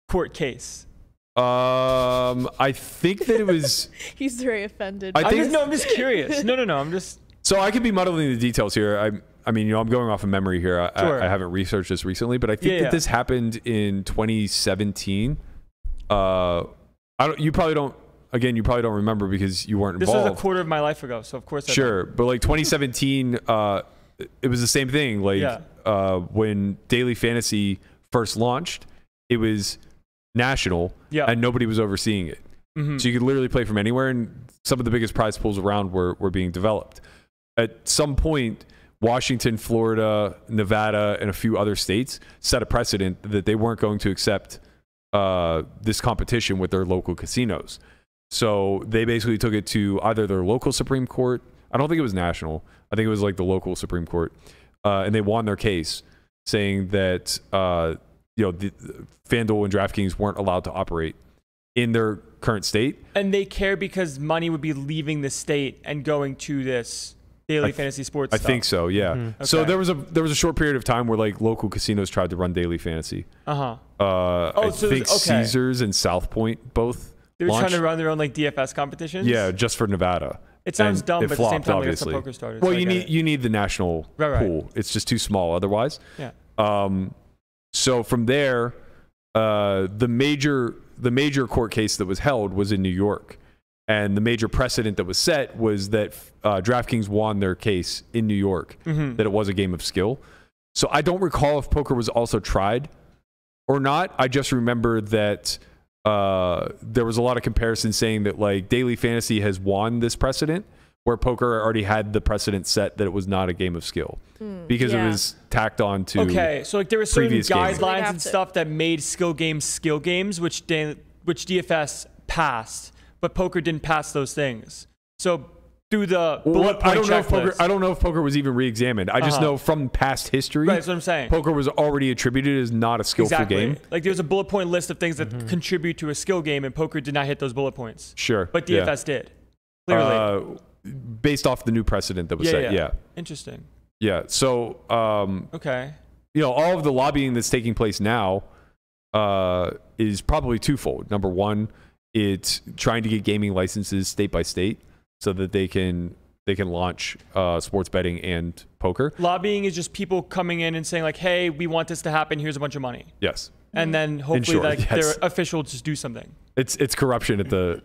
court case? I think that it was. He's very offended. I'm just curious. No. I'm just. So I could be muddling the details here. I mean, I'm going off of memory here. Sure. I haven't researched this recently, but I think that this happened in 2017. You probably don't remember because you weren't involved. This was a quarter of my life ago, so of course I don't. But like 2017, it was the same thing. Like when Daily Fantasy first launched, it was national, and nobody was overseeing it. So you could literally play from anywhere, and some of the biggest prize pools around were being developed. At some point, Washington, Florida, Nevada, and a few other states set a precedent that they weren't going to accept this competition with their local casinos. So they basically took it to either their local Supreme Court. I don't think it was national. I think it was like the local Supreme Court. And they won their case saying that the FanDuel and DraftKings weren't allowed to operate in their current state. And they care because money would be leaving the state and going to this daily fantasy sports stuff. I think so, yeah. Okay. So there was a short period of time where like local casinos tried to run daily fantasy. I think Caesars and South Point both They were launch. trying to run their own like DFS competitions. Yeah, just for Nevada. It sounds dumb, but at the same time, obviously. that's how poker started. Well, so you need the national pool. It's just too small otherwise. Yeah. So from there, the major court case that was held was in New York, and the major precedent that was set was that DraftKings won their case in New York, that it was a game of skill. So I don't recall if poker was also tried or not. I just remember that there was a lot of comparisons saying that like daily fantasy has won this precedent, where poker already had the precedent set that it was not a game of skill because it was tacked on to so like there were certain guidelines games. and stuff that made skill games, which DFS passed, but poker didn't pass those things. So through the bullet point checklist, I don't know if poker was even re-examined. I just know from past history, that's what I'm saying. Poker was already attributed as not a skillful game. Like there's a bullet point list of things that contribute to a skill game, and poker did not hit those bullet points. Sure, but DFS did. Clearly, based off the new precedent that was set. Yeah. Interesting. Yeah. So okay. All of the lobbying that's taking place now is probably twofold. Number one, it's trying to get gaming licenses state by state, so that they can launch sports betting and poker. Lobbying is just people coming in and saying like, "Hey, we want this to happen. Here's a bunch of money." Yes. And then hopefully their officials just do something. It's corruption at the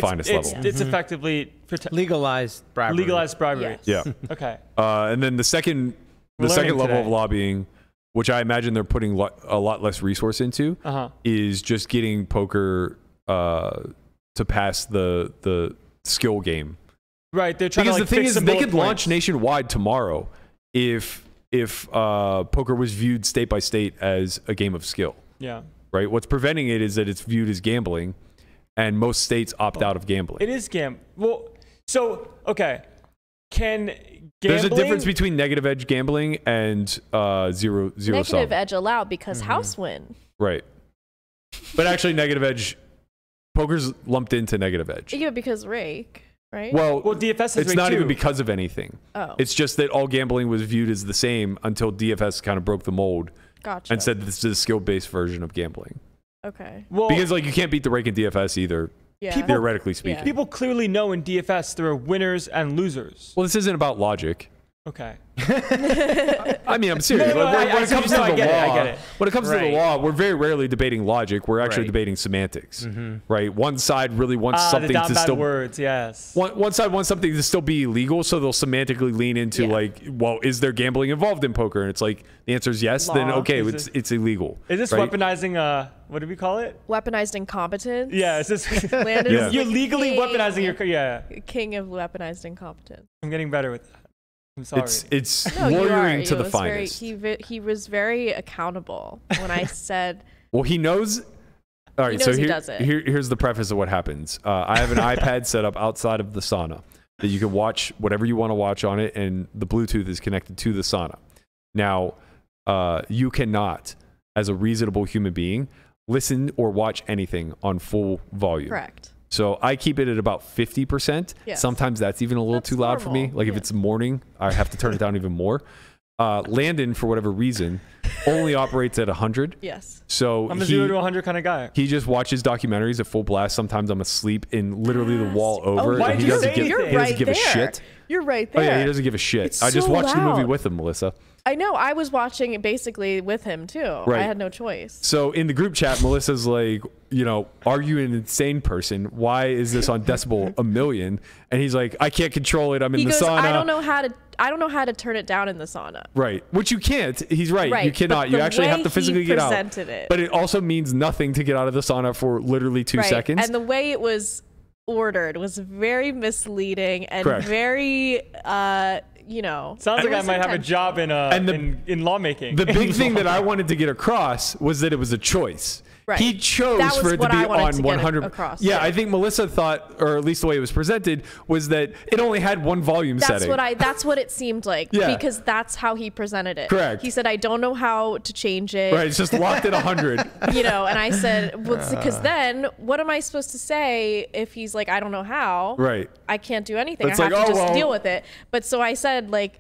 finest level. It's effectively legalized bribery. Legalized bribery. Yes. Yeah. Okay. And then the second level of lobbying, which I imagine they're putting a lot less resource into, is just getting poker to pass the skill game. Right. They're trying because to the thing is they could launch nationwide tomorrow if poker was viewed state by state as a game of skill. Yeah. Right. What's preventing it is that it's viewed as gambling, and most states opt out of gambling. It is Well, so okay. There's a difference between negative edge gambling and zero sum. Negative edge allowed because house win. Right. But actually, negative edge poker's lumped into negative edge. Yeah, because rake. Right? Well, DFS has it's not too. even because of anything. Oh. It's just that all gambling was viewed as the same until DFS kind of broke the mold and said this is a skill-based version of gambling. Okay. Well, because like you can't beat the rake in DFS either, theoretically speaking. People clearly know in DFS there are winners and losers. Well, this isn't about logic. Okay. I mean, I'm serious. When it comes to the law, we're very rarely debating logic. We're actually debating semantics, right? One side really wants something to still words. Yes. One side wants something to still be illegal, so they'll semantically lean into like, well, is there gambling involved in poker? And it's like the answer is yes. Then okay, it's illegal. Is this weaponizing? What do we call it? Weaponized incompetence. Yeah. Is this? You're legally weaponizing your king of weaponized incompetence. I'm getting better with that. I'm sorry. It's lawyering to the finest. He was very accountable when I said. Well, he knows. All right, so does it. Here's the preface of what happens. I have an iPad set up outside of the sauna that you can watch whatever you want to watch on it, and the Bluetooth is connected to the sauna. Now, you cannot, as a reasonable human being, listen or watch anything on full volume. Correct. So I keep it at about 50%. Yes. Sometimes that's even a little too loud for me. Like if it's morning, I have to turn it down even more. Landon, for whatever reason, only operates at 100. Yes. So I'm a 0 to 100 kind of guy. He just watches documentaries at full blast. Sometimes I'm asleep in literally the wall over. Why and did you say You're he doesn't give a shit. You're right there. Oh yeah, he doesn't give a shit. I just watched the movie with him, Melissa. I know. I was watching it basically with him too. Right. I had no choice. So in the group chat, Melissa's like, are you an insane person? Why is this on decibel a million? And he's like, I can't control it. I'm in the sauna. I don't know how to turn it down in the sauna. Right. Which you can't. He's right. You cannot. You actually have to physically get out. But it also means nothing to get out of the sauna for literally 2 seconds. And the way it was ordered was very misleading and very sounds like I might have a job in lawmaking. The big thing that I wanted to get across was that it was a choice. Right. He chose for it to be on 100. Across, yeah, I think Melissa thought, or at least the way it was presented, was that it only had one volume setting. That's what it seemed like. Yeah. Because that's how he presented it. Correct. He said, I don't know how to change it. Right, it's just locked at 100. And I said, well, because then what am I supposed to say if he's like, I don't know how? Right. I can't do anything. I have to just deal with it. But so I said, like,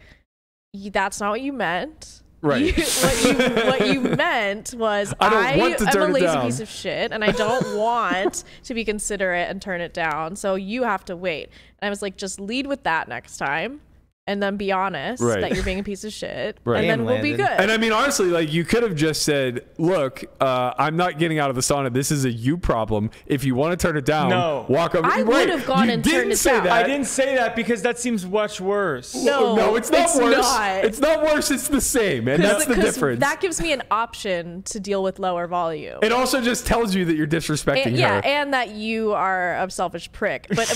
that's not what you meant. Right. What you meant was I am a lazy piece of shit and I don't want to be considerate and turn it down. So you have to wait. And I was like, just lead with that next time. And then be honest that you're being a piece of shit, and then we'll be good. And I mean, honestly, like you could have just said, "Look, I'm not getting out of the sauna. This is a you problem. If you want to turn it down, walk over." I would have gone and turned it down. I didn't say that because that seems much worse. No, it's not worse. It's not worse. It's the same, and that's the difference. That gives me an option to deal with lower volume. It also just tells you that you're disrespecting her. Yeah, and that you are a selfish prick. But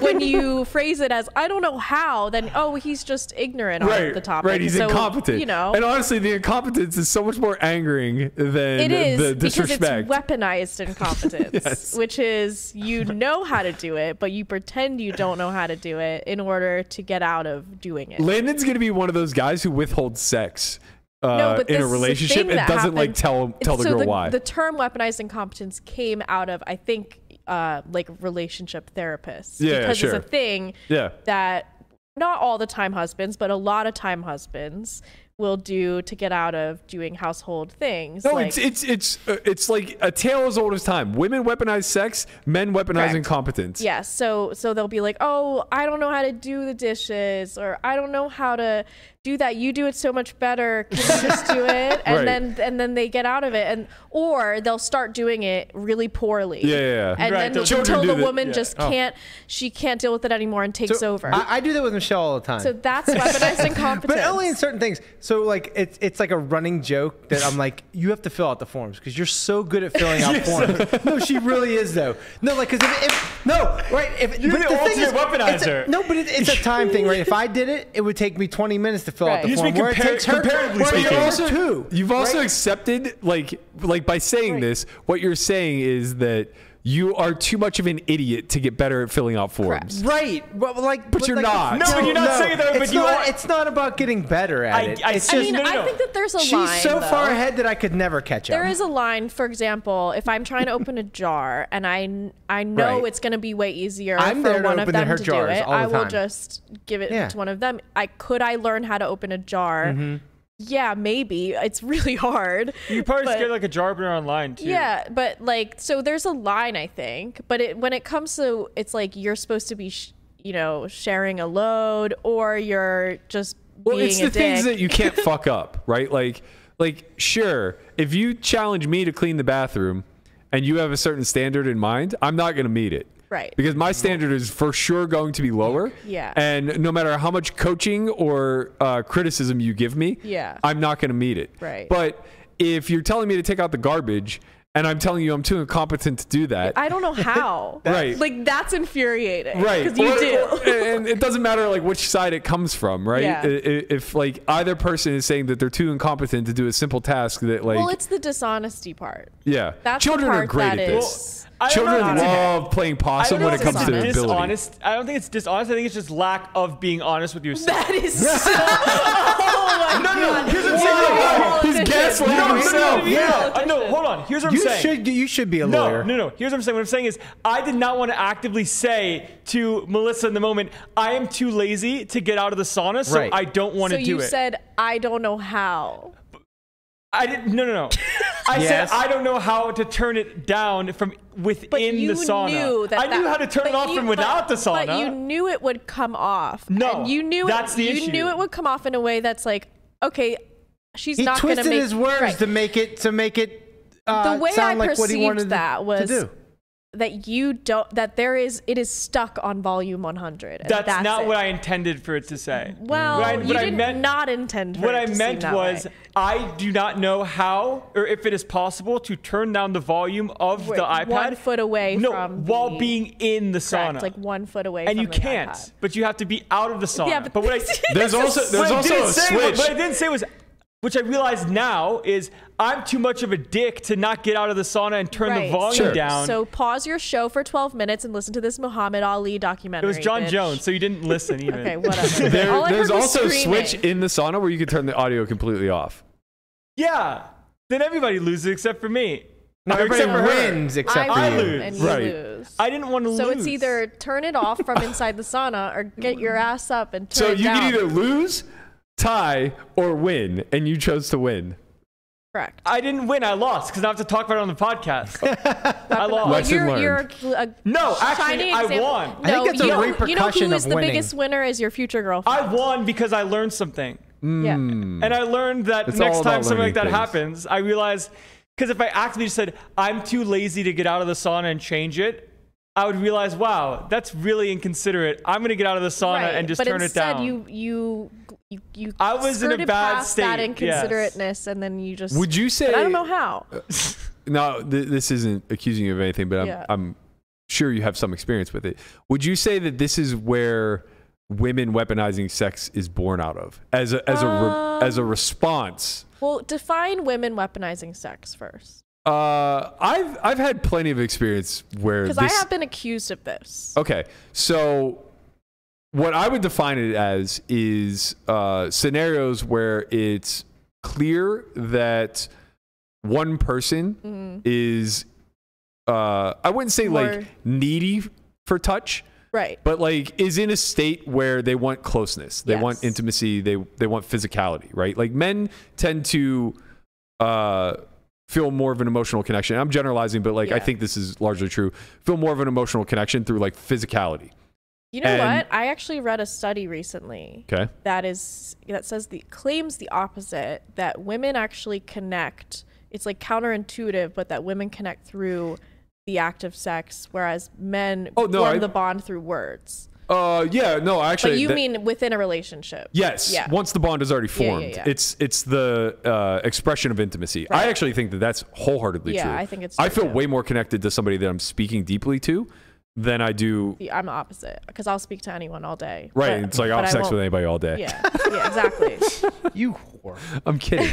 when you phrase it as I don't know how, then he's just ignorant on the topic. Right, he's incompetent. You know, and honestly, the incompetence is so much more angering than the disrespect. Because it's weaponized incompetence, which is you know how to do it, but you pretend you don't know how to do it in order to get out of doing it. Landon's going to be one of those guys who withholds sex in a relationship and doesn't like tell the girl why. The term weaponized incompetence came out of, I think, like relationship therapists. Because it's a thing that not all the time husbands, but a lot of time husbands will do to get out of doing household things. No, it's like a tale as old as time. Women weaponize sex, men weaponize incompetence. Yes, so they'll be like, "Oh, I don't know how to do the dishes," or "I don't know how to do that. You do it so much better. Can you just do it?" And then they get out of it, or they'll start doing it really poorly. Yeah. And then until the woman just can't deal with it anymore and takes over. I do that with Michelle all the time. So that's weaponized incompetence. But only in certain things. So like it's like a running joke that I'm like, you have to fill out the forms because you're so good at filling out forms. No, she really is though. No, like because if you're the ultimate weaponizer. But it's a time thing, right? If I did it, it would take me 20 minutes to fill out the form. Where it takes her comparatively speaking. You've also accepted like by saying this, what you're saying is that you are too much of an idiot to get better at filling out forms. Right. But you're not. No, but you're not saying that. But it's not about getting better at it. I think that there's a line. She's so far ahead that I could never catch up. There is a line, for example, if I'm trying to open a jar and I know it's going to be way easier for one of them to do it, I will just give it to one of them. Could I learn how to open a jar? Mm-hmm. Yeah, maybe. It's really hard. You probably just get like a jar opener online too. Yeah, but so there's a line, I think. But when it comes to, it's like you're supposed to be, sharing a load, or you're just being a dick. It's the things that you can't fuck up, right? Like sure, if you challenge me to clean the bathroom and you have a certain standard in mind, I'm not going to meet it. Right. Because my standard is for sure going to be lower. Yeah. And no matter how much coaching or criticism you give me, I'm not going to meet it. Right. But if you're telling me to take out the garbage and I'm telling you I'm too incompetent to do that. I don't know how. Right. Like that's infuriating. Right. Because you do. And it doesn't matter like which side it comes from, right? Yeah. If like either person is saying that they're too incompetent to do a simple task that like. Well, it's the dishonesty part. Yeah. That's Children the part are great at this. Children love playing possum when it comes to ability. I don't think it's dishonest. I think it's just lack of being honest with yourself. That is so. Oh my God. Here's what I'm saying. He's gaslighting himself. Yeah. No, hold on. Here's what I'm saying. You should be a lawyer. No. Here's what I'm saying. What I'm saying is, I did not want to actively say to Melissa in the moment, I am too lazy to get out of the sauna, so I don't want to do it. So you said, I don't know how. I didn't. No. I said I don't know how to turn it down from within the sauna. I knew how to turn it off from without the sauna. But you knew it would come off. No, and you knew that's the issue. You knew it would come off in a way that's like, okay, she's not going to make. He twisted his words to make it the way sound I like what he wanted that was to do. That it is stuck on volume 100. That's not what I intended for it to say. Well, you did not intend for what it to I meant was way. I do not know how or if it is possible to turn down the volume of the iPad 1 foot away from while being in the sauna. Correct, like 1 foot away and from you the can't, iPad. but you have to be out of the sauna. Yeah, but there's also a switch. What I didn't say was, which I realize now is I'm too much of a dick to not get out of the sauna and turn the volume down. So pause your show for 12 minutes and listen to this Muhammad Ali documentary. It was John Jones, so you didn't listen even. Okay, whatever. There's also a switch in the sauna where you can turn the audio completely off. Yeah. Then everybody loses except for me. No, everybody wins except for you. I lose. And you lose. I didn't want to lose. So it's either turn it off from inside the sauna or get your ass up and turn it down. So you can either lose tie, or win, and you chose to win. Correct. I didn't win. I lost because I have to talk about it on the podcast. I lost. No, actually, I won. I think it's a repercussion you know who's of the winning. biggest winner is your future girlfriend. I won because I learned something. Yeah. And I learned that It's next all time about something like that learning happens, I realized, because if I actively said, I'm too lazy to get out of the sauna and change it, I would realize, wow, that's really inconsiderate. I'm going to get out of the sauna and just turn it down. But instead, you I was in a bad past state. that inconsiderateness, and then you just. Would you say? I don't know how. No, this isn't accusing you of anything, but I'm sure you have some experience with it. Would you say that this is where women weaponizing sex is born out of, as a response? Well, define women weaponizing sex first. I've had plenty of experience where because I have been accused of this. Okay, so what I would define it as is scenarios where it's clear that one person is I wouldn't say like needy for touch, right? But like is in a state where they want closeness, they want intimacy, they want physicality, right? Like men tend to feel more of an emotional connection. I'm generalizing, but like I think this is largely true. Feel more of an emotional connection through like physicality. You know what? I actually read a study recently that claims the opposite, that women actually connect. It's like counterintuitive, but that women connect through the act of sex, whereas men form the bond through words. Actually. But you mean within a relationship? Yes. Yeah. Once the bond is already formed, it's the expression of intimacy. Right. I actually think that that's wholeheartedly true. Yeah, I think it's true. I feel way more connected to somebody that I'm speaking deeply to than I do. I'm the opposite, because I'll speak to anyone all day. Right. It's like I'll have sex with anybody all day. Yeah, exactly. You whore. I'm kidding.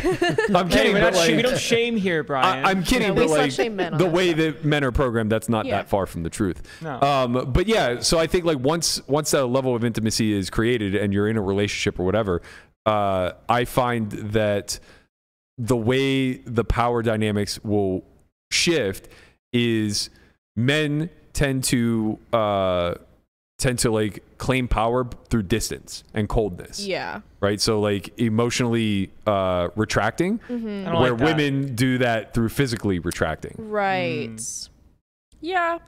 I'm kidding. Hey, we don't shame here, Brian. I'm kidding, but like the way that men are programmed, that's not that far from the truth. No. But yeah, so I think like once that level of intimacy is created and you're in a relationship or whatever, I find that the way the power dynamics will shift is men tend to like claim power through distance and coldness. Yeah. Right. So like emotionally retracting, where women do that through physically retracting. Right. Yeah.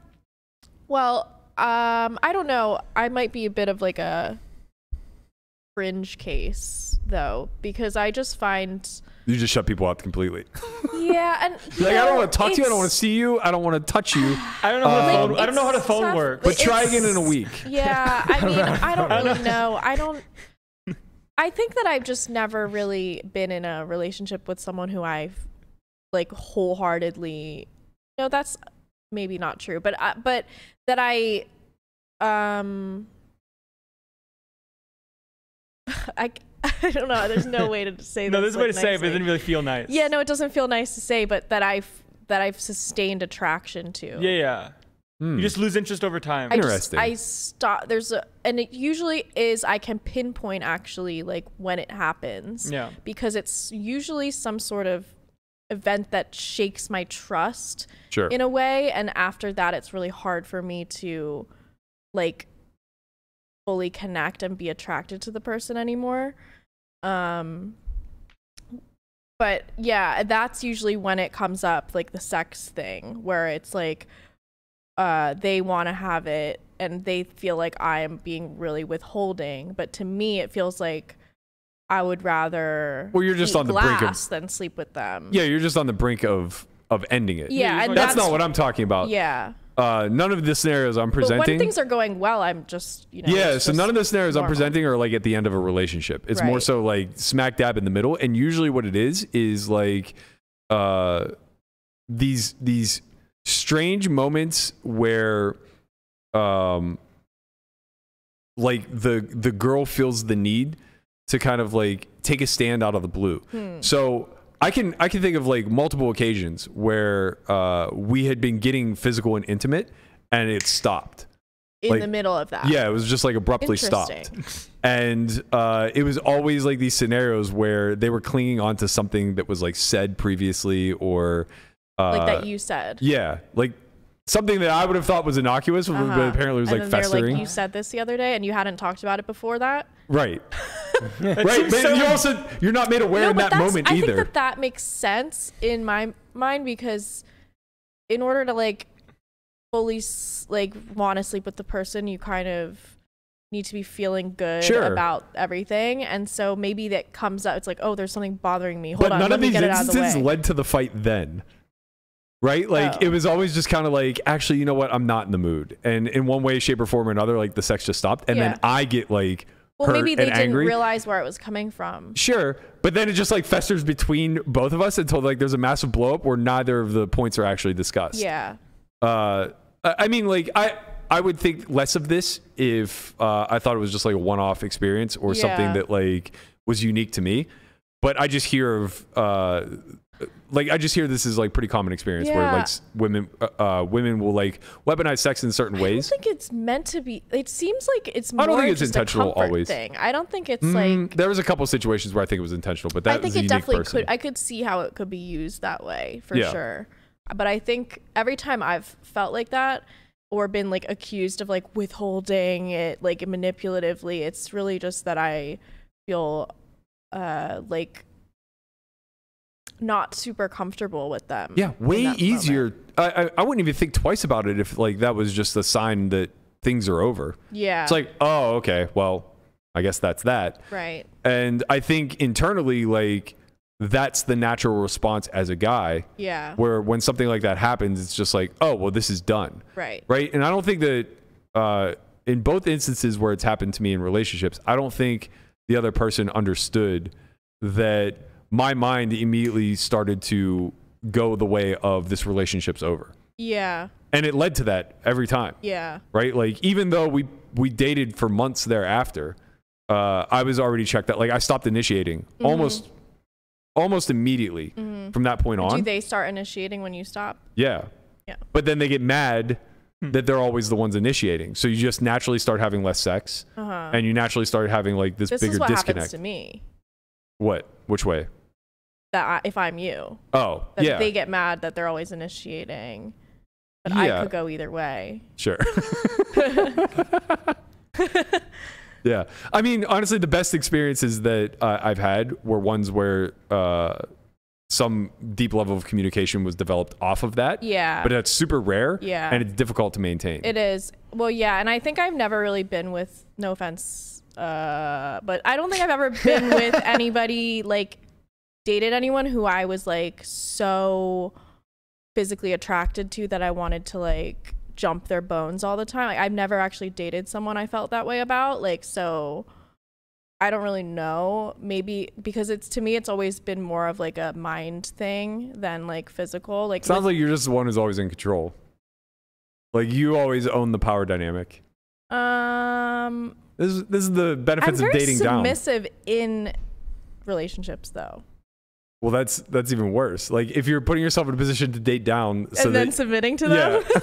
Well, I don't know. I might be a bit of like a fringe case though, because I just find you just shut people out completely. Yeah, and like I don't want to talk to you. I don't want to see you. I don't want to touch you. I don't know how the phone works. But try again in a week. Yeah, I mean, I don't really know. I think that I've just never really been in a relationship with someone who I've like wholeheartedly. No, that's maybe not true, but that I don't know. There's no way to say this. No, there's a way to say it, but it didn't really feel nice. Yeah, no, it doesn't feel nice to say, but that I've sustained attraction to. Yeah. You just lose interest over time. Interesting. I stop. And it usually is. I can pinpoint actually like when it happens. Yeah. Because it's usually some sort of event that shakes my trust. Sure. In a way, and after that, it's really hard for me to like fully connect and be attracted to the person anymore. But yeah, that's usually when it comes up, like the sex thing, where it's like they want to have it and they feel like I am being really withholding, but to me it feels like I would rather you're just on the brink of than sleep with them. Yeah, you're just on the brink of ending it. Yeah, and that's not what I'm talking about. Yeah. None of the scenarios I'm presenting. But when things are going well, I'm just, Yeah, so none of the scenarios I'm presenting are like at the end of a relationship. It's more so like smack dab in the middle. And usually what it is like these strange moments where like the girl feels the need to kind of like take a stand out of the blue. So I can think of like multiple occasions where we had been getting physical and intimate and it stopped in the middle of that. Yeah, it was just like abruptly stopped. And it was always like these scenarios where they were clinging onto something that was like said previously or like that you said. Yeah, like something that I would have thought was innocuous, but apparently it was like festering. Like, you said this the other day and you hadn't talked about it before that. Right. Right, but you're not made aware in that moment either. I think that makes sense in my mind, because in order to like fully like want to sleep with the person, you kind of need to be feeling good about everything, and so maybe that comes out. It's like, oh, there's something bothering me. Hold on, none let of me these get it out of the instances way. led to the fight then. Right? Like, it was always just kind of like, actually, you know what? I'm not in the mood. And in one way, shape, or form or another, like, the sex just stopped. And then I get, like, hurt maybe they and didn't angry. realize where it was coming from. Sure. But then it just, like, festers between both of us until, like, there's a massive blow up where neither of the points are actually discussed. Yeah. I mean, like, I would think less of this if I thought it was just, like, a one-off experience or something that, like, was unique to me. But I just hear of... I just hear this is like pretty common experience where like women will like weaponize sex in certain ways. I don't think it's meant to be. It seems like it's more I don't think it's just intentional a comfort always. thing. I don't think it's like. There was a couple situations where I think it was intentional, but that I think was a it unique definitely person. could. I could see how it could be used that way for sure. But I think every time I've felt like that or been like accused of like withholding it like manipulatively, it's really just that I feel like not super comfortable with them. Yeah, way easier. I wouldn't even think twice about it if like that was just a sign that things are over. Yeah. It's like, oh, okay, well, I guess that's that. Right. And I think internally, like, that's the natural response as a guy. Yeah. Where when something like that happens, it's just like, oh, well, this is done. Right. Right. And I don't think that in both instances where it's happened to me in relationships, I don't think the other person understood that my mind immediately started to go the way of this relationship's over. Yeah. And it led to that every time. Yeah. Right? Like, even though we dated for months thereafter, I was already checked out. Like, I stopped initiating almost immediately from that point on. Do they start initiating when you stop? Yeah. Yeah. But then they get mad that they're always the ones initiating. So you just naturally start having less sex. And you naturally start having like this bigger is what disconnect. Happens to me. What? Which way? That if I'm you. Oh, that they get mad that they're always initiating. But I could go either way. Sure. Yeah. I mean, honestly, the best experiences that I've had were ones where some deep level of communication was developed off of that. Yeah. But that's super rare. Yeah. And it's difficult to maintain. It is. Well, yeah. And I think I've never really been with, no offense, but I don't think I've ever been with anybody, like, dated anyone who I was, like, so physically attracted to that I wanted to, like, jump their bones all the time. Like, I've never actually dated someone I felt that way about. Like, so I don't really know. Maybe because to me, it's always been more of, like, a mind thing than, like, physical. Like, sounds like you're just the one who's always in control. Like, you always own the power dynamic. This is the benefits of dating down. I'm very submissive in relationships, though. Well, that's even worse. Like, if you're putting yourself in a position to date down, and then submitting to them. Yeah.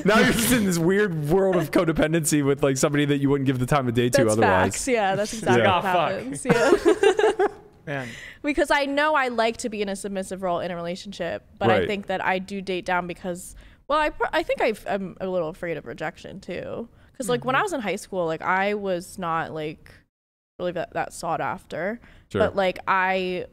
Now you're just in this weird world of codependency with like somebody that you wouldn't give the time of day to that's otherwise. Facts. Yeah, that's exactly what happens. Yeah. Man. Because I know I like to be in a submissive role in a relationship, but I think that I do date down because, well, I think I'm a little afraid of rejection too. Because like when I was in high school, like I was not like really that sought after, but like I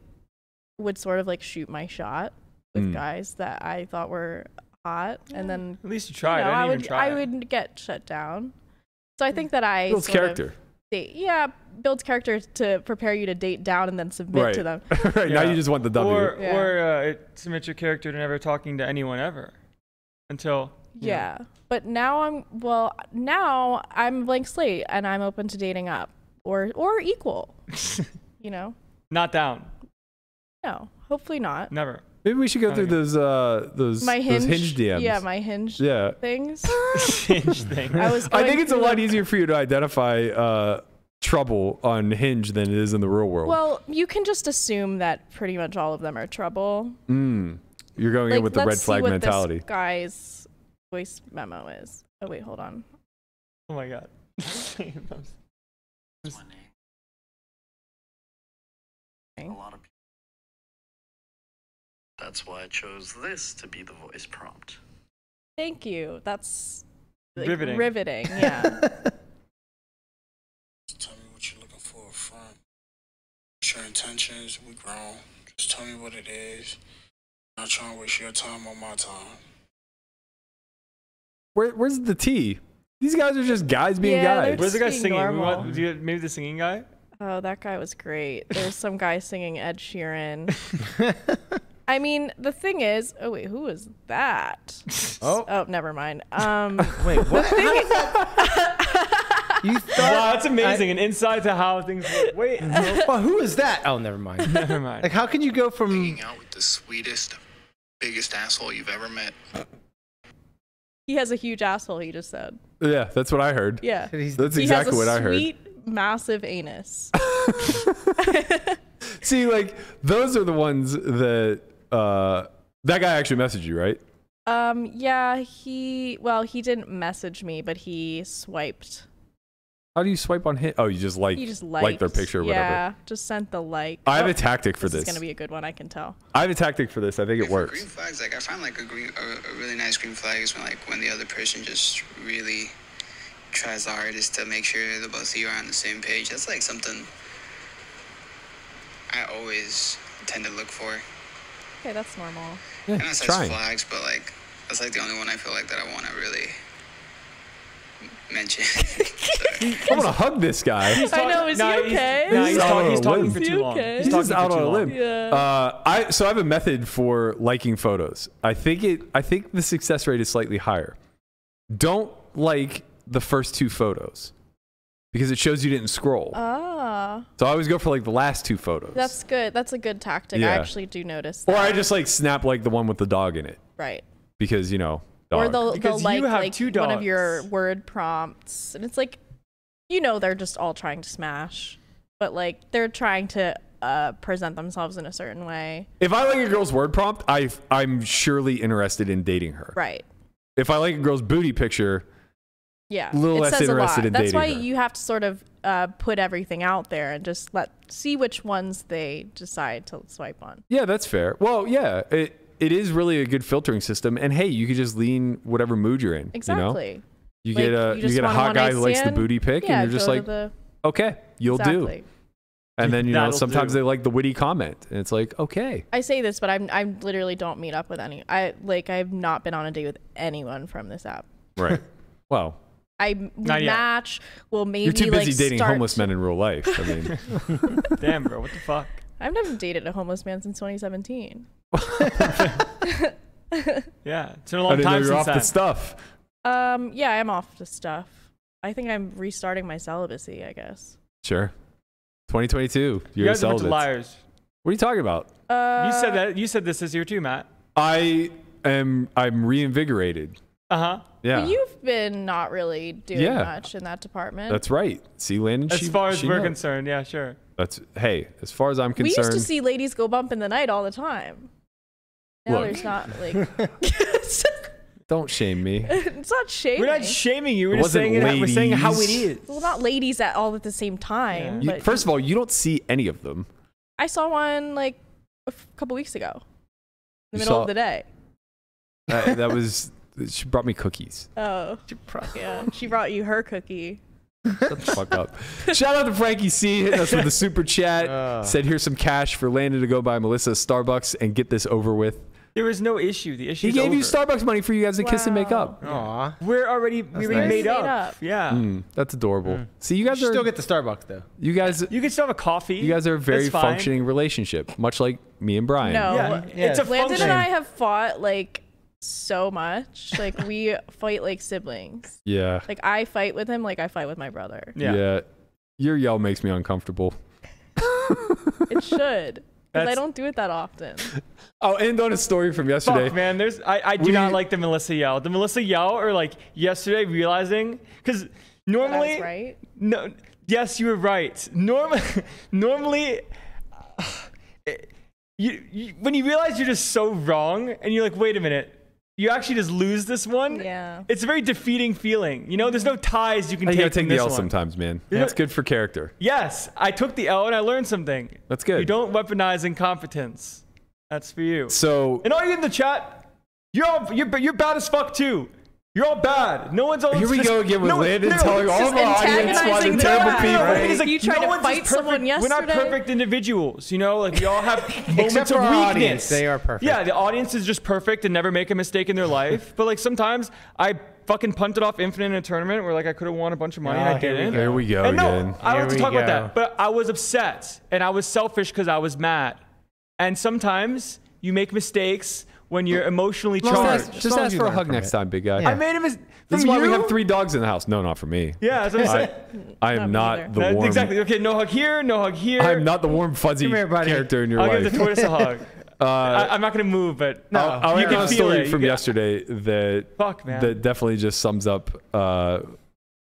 would sort of like shoot my shot with guys that I thought were hot, and then at least you tried. I would get shut down. So I think that I builds character. Builds character to prepare you to date down and then submit to them. Right. Now you just want the W. Or submit your character to never talking to anyone ever until. Yeah. But now I'm a blank slate and I'm open to dating up or equal. You know. Not down. No, hopefully not. Never. Maybe we should go through those Hinge DMs. Yeah, my Hinge things. Hinge thing. I think it's a lot easier for you to identify trouble on Hinge than it is in the real world. Well, you can just assume that pretty much all of them are trouble. You're going in with the red flag mentality. This guy's voice memo is. Oh wait, hold on. Oh my god. A lot of people. That's why I chose this to be the voice prompt. Thank you. That's like, riveting. Yeah. Tell me what you're looking for your intentions. We grown. Just tell me what it is. I'm not trying to waste your time or my time. Where's the tea? These guys are just guys being Yeah, guys. Where's the guy being singing? normal. Maybe the singing guy? Oh, that guy was great. There's some guy singing Ed Sheeran. I mean, the thing is, oh wait, who was that? Oh, never mind. Wait, what? You thought? Wow, that's amazing. An insight to how things work. Wait, Well, who is that? Oh, never mind. never mind. Like, how can you go from? Hanging out with the sweetest, biggest asshole you've ever met. He has a huge asshole, he just said. Yeah, that's what I heard. Yeah. That's He exactly has what a I heard. sweet, massive anus. See, like those are the ones that that guy actually messaged you, right? Yeah, he didn't message me, but he swiped. How do you swipe on hit? Oh, you just like He just like their picture or whatever. Yeah, just sent the like. I have a tactic for This this. is gonna be a good one, I can tell. I have a tactic for this. I think it For works. green flags, like I find like a really nice green flag is when the other person just really tries the hardest to make sure the both of you are on the same page. That's like something I always tend to look for. Okay, that's normal. Yeah, And that's trying. flags, but like that's like the only one I feel like that I want to really mention. I'm gonna hug this guy. I know, is he okay? He's He's talking for Is he too long. okay? He's talking out for on too a long. limb. Yeah. So I have a method for liking photos. I think the success rate is slightly higher. Don't like the first two photos because it shows you didn't scroll. Ah, So I always go for like the last two photos. that's good. That's a good tactic. Yeah. I actually do notice that. Or I just like snap like the one with the dog in it Right. because dog. Or they'll Because you like have two one of your dogs. word prompts, and it's like, they're just all trying to smash, but like they're trying to present themselves in a certain way. If I like a girl's word prompt, I'm surely interested in dating her. Right. If I like a girl's booty picture, Yeah. a little it less says interested a lot. in That's dating why her. you have to sort of put everything out there and just see which ones they decide to swipe on. yeah, that's fair. Well, yeah, it is really a good filtering system. And hey, you could just lean whatever mood you're in. Exactly. You Like, know? you You just get a want a hot guy one-night who likes the stand? booty pic, Yeah, and you're just go to like, the- okay, you'll do. Exactly. And then That'll sometimes do. they like the witty comment, and it's like, okay. I say this, but I literally don't meet up with any. I've not been on a date with anyone from this app. Right. Well, We Not yet. match. Well, maybe you're too busy dating start homeless men in real life. I mean, Damn, bro, what the fuck? I've never dated a homeless man since 2017. Yeah, it's been a I long didn't know time you're since off that. the stuff. Yeah, I'm off the stuff. I think I'm restarting my celibacy, I guess. Sure. 2022. You You're guys are a bunch of celibates. liars. What are you talking about? You said that. You said this year too, Matt. I'm reinvigorated. Uh-huh. Yeah. But you've been not really doing Yeah. much in that department. That's right. See, Landon. As far as she we're knows. concerned, yeah, sure. That's hey. As far as I'm we used concerned, to see ladies go bump in the night all the time. Now Look. there's not like don't shame me. it's not shaming. We're not shaming you. It We're just wasn't saying we're saying how it ladies. is. well, not ladies all at the same time. You- But first of all, you don't see any of them. I saw one like couple weeks ago, in the You middle saw- of the day. That was. She brought me cookies. Oh, yeah. She brought you her cookie. Shut the fuck up. Shout out to Frankie C hitting us with the super chat. Said here's some cash for Landon to go buy Melissa a Starbucks and get this over with. There was no issue. The issue. He gave you Starbucks money for you guys to kiss and make up. Aw. We're already nice. made Made up. up. Yeah. That's adorable. See, you You guys should are still get the Starbucks though. you guys You can still have a coffee. you guys are a very That's fine. functioning relationship, much like me and Brian. No. Yeah, Yeah. it's a Landon function. and I have fought like so much. Like we fight like siblings. Yeah. Like I fight with him like I fight with my brother. Yeah. Your yell makes me uncomfortable. It should. Because I That's- don't do it that often. I'll end on a story from yesterday. Fuck, man. I do not like the Melissa yell. The Melissa yell, or like yesterday realizing, because normally, That's right. no, yes, you were right. Normally, you when you realize you're just so wrong, and you're like, wait a minute, you actually just lose this one. Yeah. It's a very defeating feeling. You know, there's no ties you can You take gotta from take the this L one. sometimes, man. Yeah. That's good for character. Yes, I took the L and I learned something. That's good. You don't weaponize incompetence. That's for you. So And all you in the chat, you're bad as fuck too. You're all bad. No one's always. Here we go again with Landon telling all of our audience why they're antagonizing terrible the people. guy. He's like, You tried no to one's fight just perfect. someone We're not yesterday. perfect individuals, you know. Like we all have moments Except of for our weakness. audience, they are perfect. Yeah, the audience is just perfect and never make a mistake in their life. But like sometimes I fucking punted off Infinite in a tournament where like I could have won a bunch of money and I didn't. Here we go And again. no, I don't have to Here talk we about go. that. But I was upset and I was selfish because I was mad. And sometimes you make mistakes when you're emotionally charged. Just ask for a hug next time, big guy. Yeah. I made a mistake. This is why we have 3 dogs in the house. No, not for me. Yeah, that's what I'm saying. I am Not me not either. the That's warm. exactly. Okay, no hug here, no hug here. I'm not the warm fuzzy Come here, buddy. character in your I'll life. give the tortoise a hug. I'm not gonna move, but I'll you end can on a feel story it. from You can- yesterday that Fuck, man. that definitely just sums up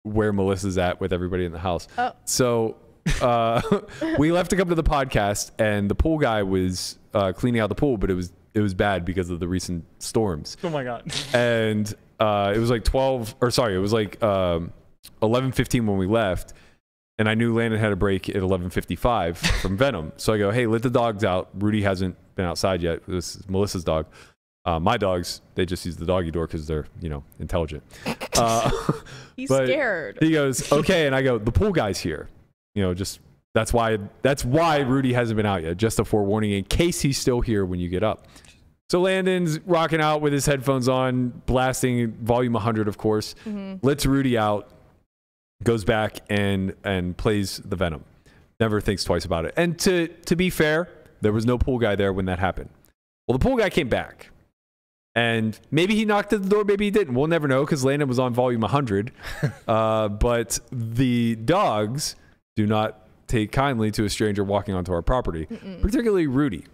where Melissa's at with everybody in the house. Oh. So we left to come to the podcast, and the pool guy was cleaning out the pool, but it was bad because of the recent storms. Oh my god. And it was like 11:15 when we left, and I knew Landon had a break at 11:55 from Venom. So I go, hey, let the dogs out. Rudy hasn't been outside yet. This is Melissa's dog. My dogs, they just use the doggy door because they're, intelligent. He's but scared. He goes, okay, and I go, the pool guy's here. That's why Rudy hasn't been out yet. Just a forewarning in case he's still here when you get up. So Landon's rocking out with his headphones on, blasting volume 100, of course. Mm-hmm. Lets Rudy out, goes back and plays the Venom. Never thinks twice about it. And to be fair, there was no pool guy there when that happened. Well, the pool guy came back. And maybe he knocked at the door, maybe he didn't. We'll never know because Landon was on volume 100. But the dogs do not take kindly to a stranger walking onto our property, particularly Rudy,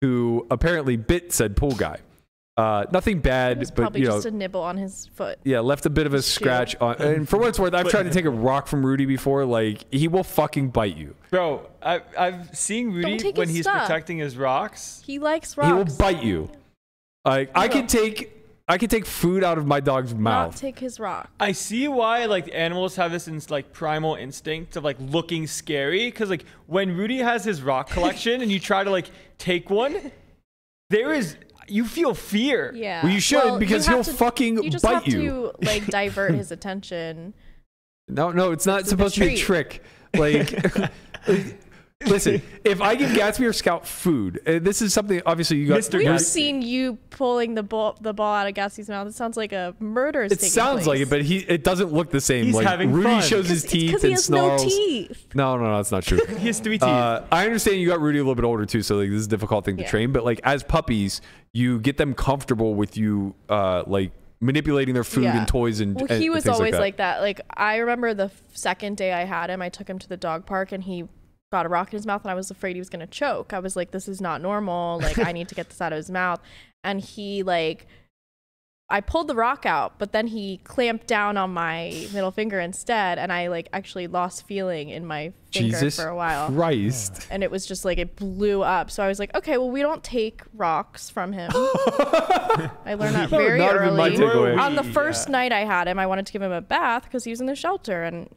who apparently bit said pool guy. Nothing bad, It was but probably just a nibble on his foot. yeah, left a bit of a scratch on. And for what it's worth, I've tried to take a rock from Rudy before. Like, he will fucking bite you. Bro, I've seen Rudy take when his he's stuff. protecting his rocks. He likes rocks. He will bite you. Like, I can take food out of my dog's Not mouth. take his rock. I see why like animals have this primal instinct of like looking scary because like when Rudy has his rock collection and you try to like take one, you feel fear. Yeah. Well, you should because he'll fucking You just bite have you. to like divert his attention. No, it's not It's supposed a to be a treat. trick. Like, listen, if I give Gatsby or Scout food, this is something obviously you got. Mr. We've Gatsby. seen you pulling the ball out of Gatsby's mouth. It sounds like a murder is It taking sounds place. like it, but it doesn't look the same. He's like having Rudy fun. shows his It's teeth 'cause he and has snarls. no teeth. No, that's not true. He has 3 teeth. I understand you got Rudy a little bit older too, so like this is a difficult thing to Yeah. train. But like as puppies, you get them comfortable with you, like manipulating their food Yeah. and toys and. Well, and he was things always that. like that. Like I remember the second day I had him, I took him to the dog park and he got a rock in his mouth and I was afraid he was gonna choke. I was like, this is not normal. Like I need to get this out of his mouth. And he I pulled the rock out, but then he clamped down on my middle finger instead, and I actually lost feeling in my finger Jesus for a while. Christ. And it was just it blew up. So I was like, okay, well, we don't take rocks from him. I learned that very Not even my early. takeaway. On the first night I had him, I wanted to give him a bath because he was in the shelter and,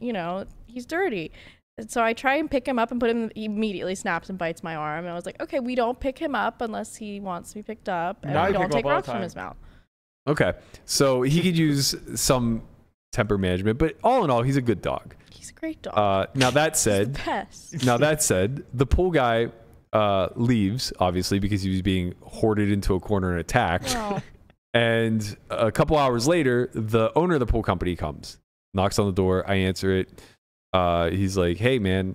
he's dirty. And so I try and pick him up and put him, he immediately snaps and bites my arm. And I was like, okay, we don't pick him up unless he wants to be picked up. And Now we you pick don't him take up all the rocks from time. his mouth. Okay, so he could use some temper management, but all in all, he's a good dog. He's a great dog. Now that said, the pool guy leaves obviously because he was being hoarded into a corner and attacked. Well, And a couple hours later, the owner of the pool company comes, knocks on the door. I answer it. He's like, "Hey, man,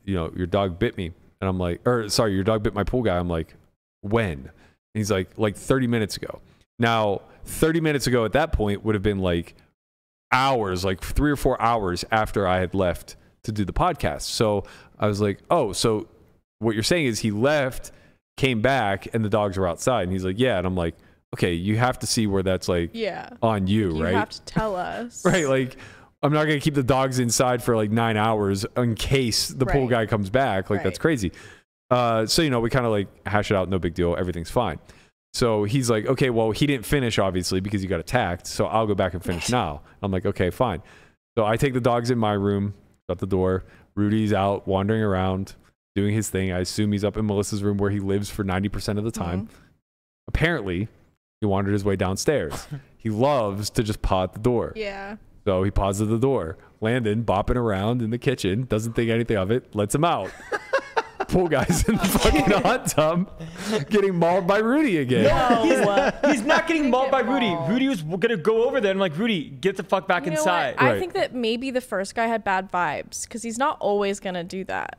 your dog bit me." And I'm like, your dog bit my pool guy. I'm like, when? And he's like 30 minutes ago. Now, 30 minutes ago at that point would have been hours, 3 or 4 hours after I had left to do the podcast. So I was like, oh, so what you're saying is he left, came back, and the dogs were outside. And he's like, yeah. And I'm like, okay, you have to see where that's yeah. on you, You right? have to tell us. Right, I'm not going to keep the dogs inside for 9 hours in case the pool Right. guy comes back. That's Right. crazy. So, we kind of hash it out. No big deal. Everything's fine. So he's like, okay, well, he didn't finish obviously because he got attacked. So I'll go back and finish now. I'm like, okay, fine. So I take the dogs in my room, shut the door. Rudy's out wandering around doing his thing. I assume he's up in Melissa's room where he lives for 90% of the time. Apparently, he wandered his way downstairs. he loves to just paw at the door. Yeah. So he paws at the door. Landon, bopping around in the kitchen, doesn't think anything of it, lets him out. Pool guy's in the fucking hot tub getting mauled by Rudy again. No, he's not getting mauled by Rudy. Rudy was going to go over there and like, Rudy, get the fuck back inside. I think that maybe the first guy had bad vibes because he's not always going to do that.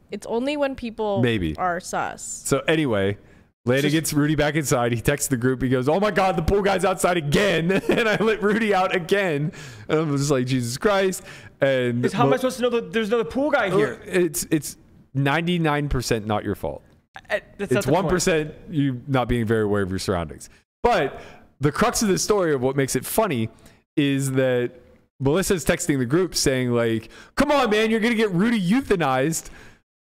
It's only when people are sus. So anyway, Landon gets Rudy back inside. He texts the group. He goes, "Oh my God, the pool guy's outside again." And I let Rudy out again. And I'm just like, Jesus Christ. And how am I supposed to know that there's another pool guy here? It's 99% not your fault. It's 1% you not being very aware of your surroundings. But the crux of the story of what makes it funny is that Melissa's texting the group saying like, "Come on, man, you're going to get Rudy euthanized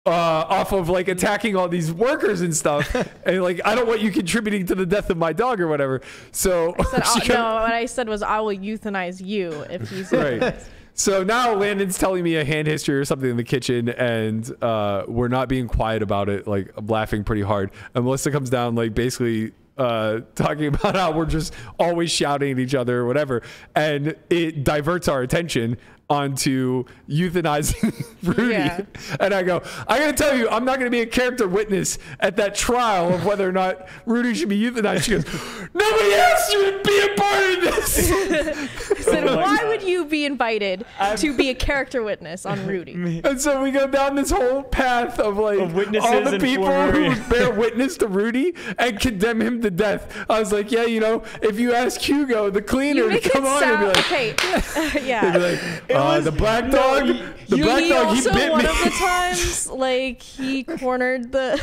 off of like attacking all these workers and stuff." And like, "I don't want you contributing to the death of my dog or whatever." So I said, no, what I said was, "I will euthanize you if he's euthanized." So now Landon's telling me a hand history or something in the kitchen, and we're not being quiet about it. Like, I'm laughing pretty hard. And Melissa comes down, like, basically talking about how we're just always shouting at each other or whatever. And it diverts our attention onto euthanizing Rudy. Yeah. And I go, "I got to tell you, I'm not going to be a character witness at that trial of whether or not Rudy should be euthanized." She goes, "Nobody asked you to be a part of this." I said, "Why would you be invited to be a character witness on Rudy?" And so we go down this whole path of like all the people who bear witness to Rudy and condemn him to death. I was like, "Yeah, you know, if you ask Hugo, the cleaner, to come on and be like, okay, yeah." They'd be like, the black dog, he bit me. One of the times, like, he cornered the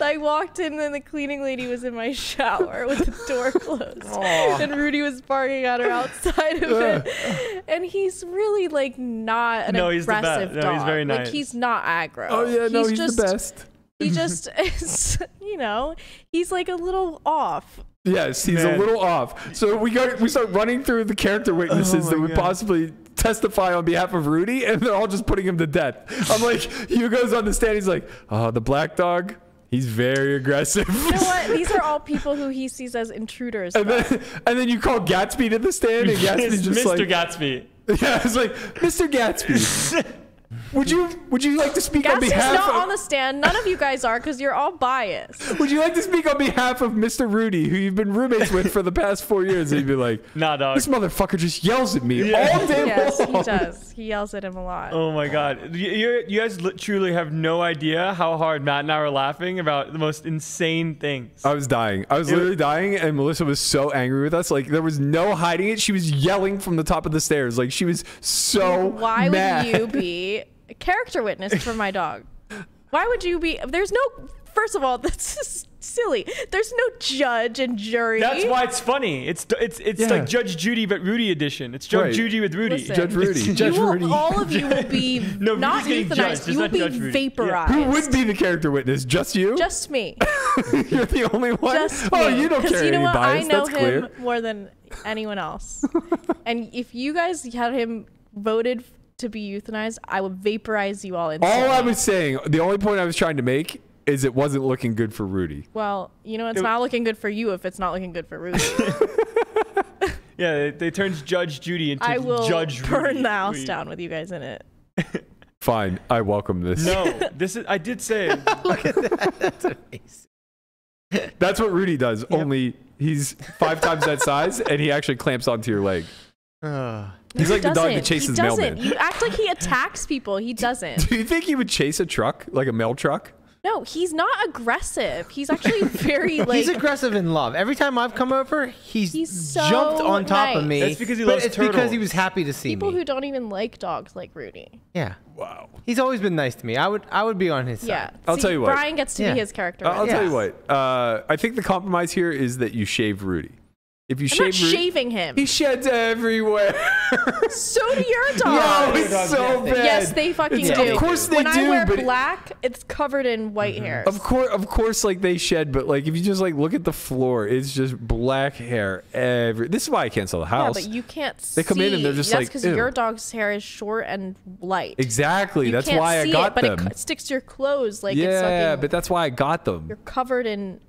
I walked in and the cleaning lady was in my shower with the door closed. And Rudy was barking at her outside of it. And he's really like not an aggressive dog. No, he's very nice. Like, he's not aggro. Oh yeah, no, he's the best. He just is, you know, he's like a little off. Yes, he's a little off. So we start running through the character witnesses that would possibly testify on behalf of Rudy, and they're all just putting him to death. I'm like, Hugo's on the stand. He's like, "The black dog, he's very aggressive." You know what? These are all people who he sees as intruders. And then you call Gatsby to the stand, and Gatsby's just Mr. Gatsby. Yeah, it's like, "Mr. Gatsby, would you like to speak on behalf of..." Not on the stand. None of you guys are, because you're all biased. "Would you like to speak on behalf of Mr. Rudy, who you've been roommates with for the past 4 years?" And he'd be like, "Nah, dog. This motherfucker just yells at me all day long." Yes, he does. He yells at him a lot. Oh my God. You guys truly have no idea how hard Matt and I were laughing about the most insane things. I was dying. I was literally dying, and Melissa was so angry with us. Like, there was no hiding it. She was yelling from the top of the stairs. Like, she was so mad. Why would you be a character witness for my dog? Why would you be? There's no, first of all, that's just silly. There's no judge and jury. That's why it's funny. It's like Judge Judy but Rudy edition. It's Judge Judy with Rudy. Listen, Judge Rudy. Judge Rudy. All of you will be not euthanized. You will be vaporized. Who would be the character witness? Just you? Just me. You're the only one? Just me. Oh, you don't carry any bias. I know That's him clear. more than anyone else. And if you guys had him voted to be euthanized, I would vaporize you all instantly. All I was saying, the only point I was trying to make is it wasn't looking good for Rudy. Well, you know, it's not looking good for you if it's not looking good for Rudy. Yeah, they turned Judge Judy into Judge Rudy. I will burn the house down with you guys in it. Fine, I welcome this. No, I did say. Look at that. That's amazing. That's what Rudy does. Yep. Only he's 5 times that size, and he actually clamps onto your leg. He's like the dog that chases mailmen. You act like he attacks people. He doesn't. Do you think he would chase a truck, like a mail truck? No, he's not aggressive. He's actually very like. He's aggressive in love. Every time I've come over, he's so jumped on top of me. That's because he loves turtles. Because he was happy to see me. People who don't even like dogs like Rudy. Yeah. Wow. He's always been nice to me. I would be on his side. Yeah. I'll tell you what. Brian gets to be his character. I'll tell you what. I think the compromise here is that you shave Rudy. If you I'm not shaving him. He sheds everywhere. So do your dogs. No, it's so bad. Yes, they fucking do. Of course they when do. I wear but black, it's covered in white hairs. Of course, like they shed, but like if you just like look at the floor, it's just black hair This is why I can't sell the house. Yeah, but you can't see. They come in and they're just That's like, because ew. your dog's hair is short and light. Exactly. That's can't why I see got it, them. But it sticks to your clothes like it's Yeah, fucking, but that's why I got them. you're covered in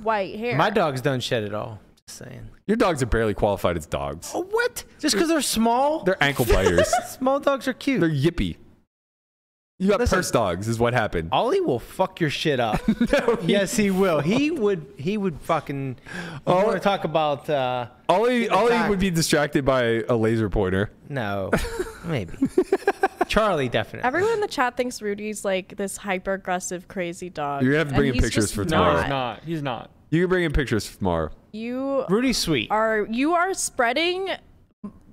white hair. My dogs don't shed at all. Just saying. Your dogs are barely qualified as dogs. Oh, what? Just because they're small? They're ankle biters. Small dogs are cute. They're yippy. You got purse dogs, is what happened. Ollie will fuck your shit up. Yes, he will. He would fucking. I want to talk about. Ollie would be distracted by a laser pointer. No, maybe. Charlie definitely. Everyone in the chat thinks Rudy's like this hyper aggressive, crazy dog. You're gonna have to bring in pictures for tomorrow. No, he's not. He's not. You can bring in pictures for tomorrow. Rudy's sweet. You are spreading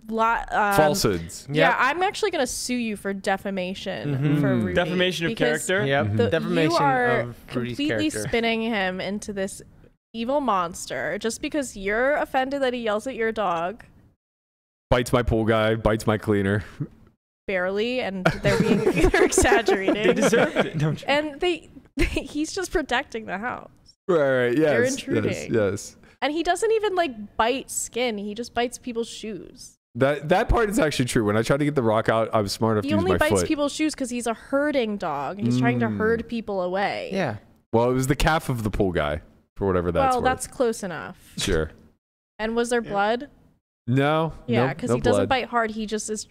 falsehoods. Yeah, I'm actually gonna sue you for defamation for Rudy. Defamation of character. Yep. you Defamation are of Rudy's completely character. spinning him into this evil monster just because you're offended that he yells at your dog. Bites my pool guy. Bites my cleaner. Barely, and they're exaggerating. They deserve it. And he's just protecting the house. Right. Yes. They're intruding. Yes. And he doesn't even like bite skin. He just bites people's shoes. That part is actually true. When I tried to get the rock out, I was smart enough to use my foot. He only bites people's shoes because he's a herding dog. He's trying to herd people away. Yeah. Well, it was the calf of the pool guy, for whatever that's worth. Well, that's close enough. Sure. And was there blood? No. Yeah, because no he doesn't blood. bite hard. He just is.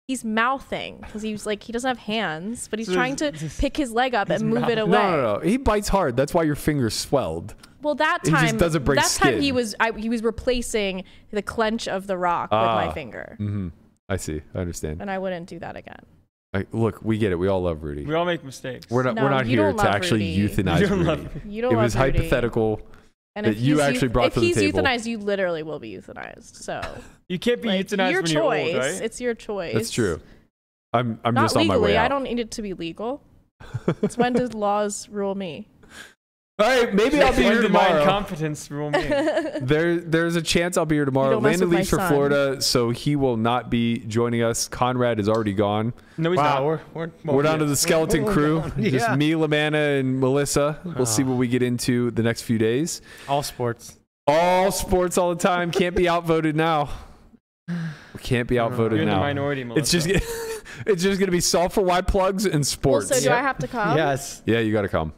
He's mouthing because he doesn't have hands, but he's trying to pick his leg up and move it away. No. He bites hard. That's why your finger's swelled. Well, that He time, just doesn't break skin. he was replacing the clench of the rock with my finger, I see. I understand. and I wouldn't do that again. Look, we get it. We all love Rudy. We all make mistakes. We're not. No, we're not you here don't to love actually Rudy. euthanize You don't Rudy. love You don't It love was Rudy. hypothetical. And that you actually brought to the table. If he's euthanized, you literally will be euthanized. So You can't be like, euthanized your when choice. you're old, right? It's your choice. That's true. I'm Not just on my legally. way out. I don't need it to be legal. It's when does laws rule me? All right, maybe I'll be here When my tomorrow. incompetence rule me. There's a chance I'll be here tomorrow. don't mess Landon with my leaves for son. Florida, so he will not be joining us. Conrad is already gone. No, he's not. We're down to the skeleton crew. Just Yeah. me, Lamanna, and Melissa. We'll see what we get into the next few days. All sports. All sports all the time. Can't be outvoted now. We can't be outvoted You're in now. the minority, Melissa. It's just gonna be solve for Y plugs and Well, sports. so do I have to come? Yes. Yeah, you got to come.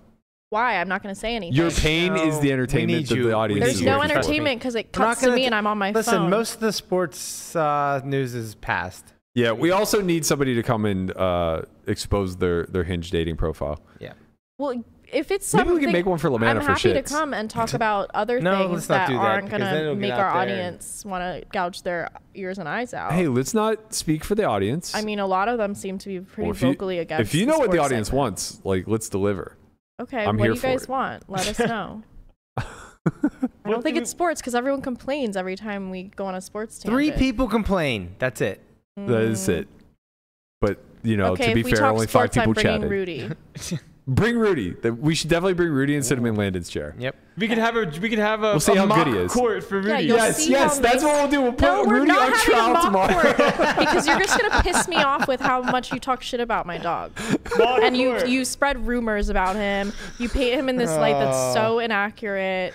Why? I'm not going to say anything. Your pain No, is the we entertainment need that you. the audience We is There's no looking for. entertainment because it We're not cuts to gonna me and I'm on my Listen, phone. most of the sports news is past. Yeah, we also need somebody to come and expose their Hinge dating profile. Yeah. Well, if it's Maybe something, we can make one for Lamanna I'm for happy to shits. come and talk about other No, things let's not that do that, aren't going because then to it'll get make out our there. audience want to gouge their ears and eyes out. Hey, let's not speak for the audience. I mean, a lot of them seem to be pretty Or if you- vocally against. If you know what the sports audience segment. wants, like, let's deliver. Okay, I'm what here do you for guys it. want? Let us know. I don't think it's sports because everyone complains every time we go on a sports tangent. 3 people complain. That's it. That is it. But, you know, Okay, to be if we fair, talk only 5 sports, people I'm bringing chatted. Rudy. Bring Rudy. We should definitely bring Rudy and sit him in Landon's chair. Yep. We could have a We'll see how mock good he is. court for Rudy. Yeah, you'll Yes, see yes, how that's nice- what we'll do. We'll put No, we're Rudy not on having a trial mock tomorrow. court because you're just gonna piss me off with how much you talk shit about my dog, and you spread rumors about him. You paint him in this light that's so inaccurate.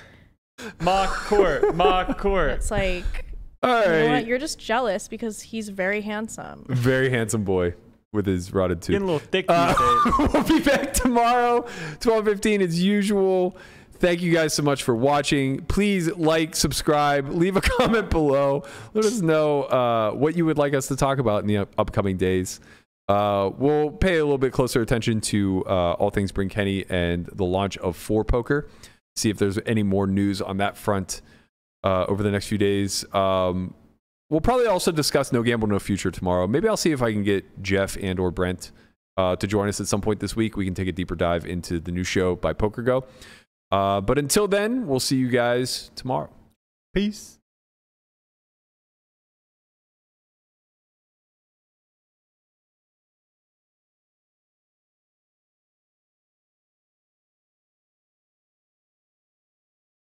Mock court. It's like, All you know right. what? You're just jealous because he's very handsome. Very handsome boy with his rotted tooth. Getting a little thick these days. We'll be back tomorrow, 12:15 as usual. Thank you guys so much for watching. Please like, subscribe, leave a comment below. Let us know what you would like us to talk about in the upcoming days. We'll pay a little bit closer attention to all things Bryn Kenney and the launch of 4Poker. See if there's any more news on that front over the next few days. We'll probably also discuss No Gamble, No Future tomorrow. Maybe I'll see if I can get Jeff and or Brent to join us at some point this week. We can take a deeper dive into the new show by PokerGo. But until then, we'll see you guys tomorrow. Peace.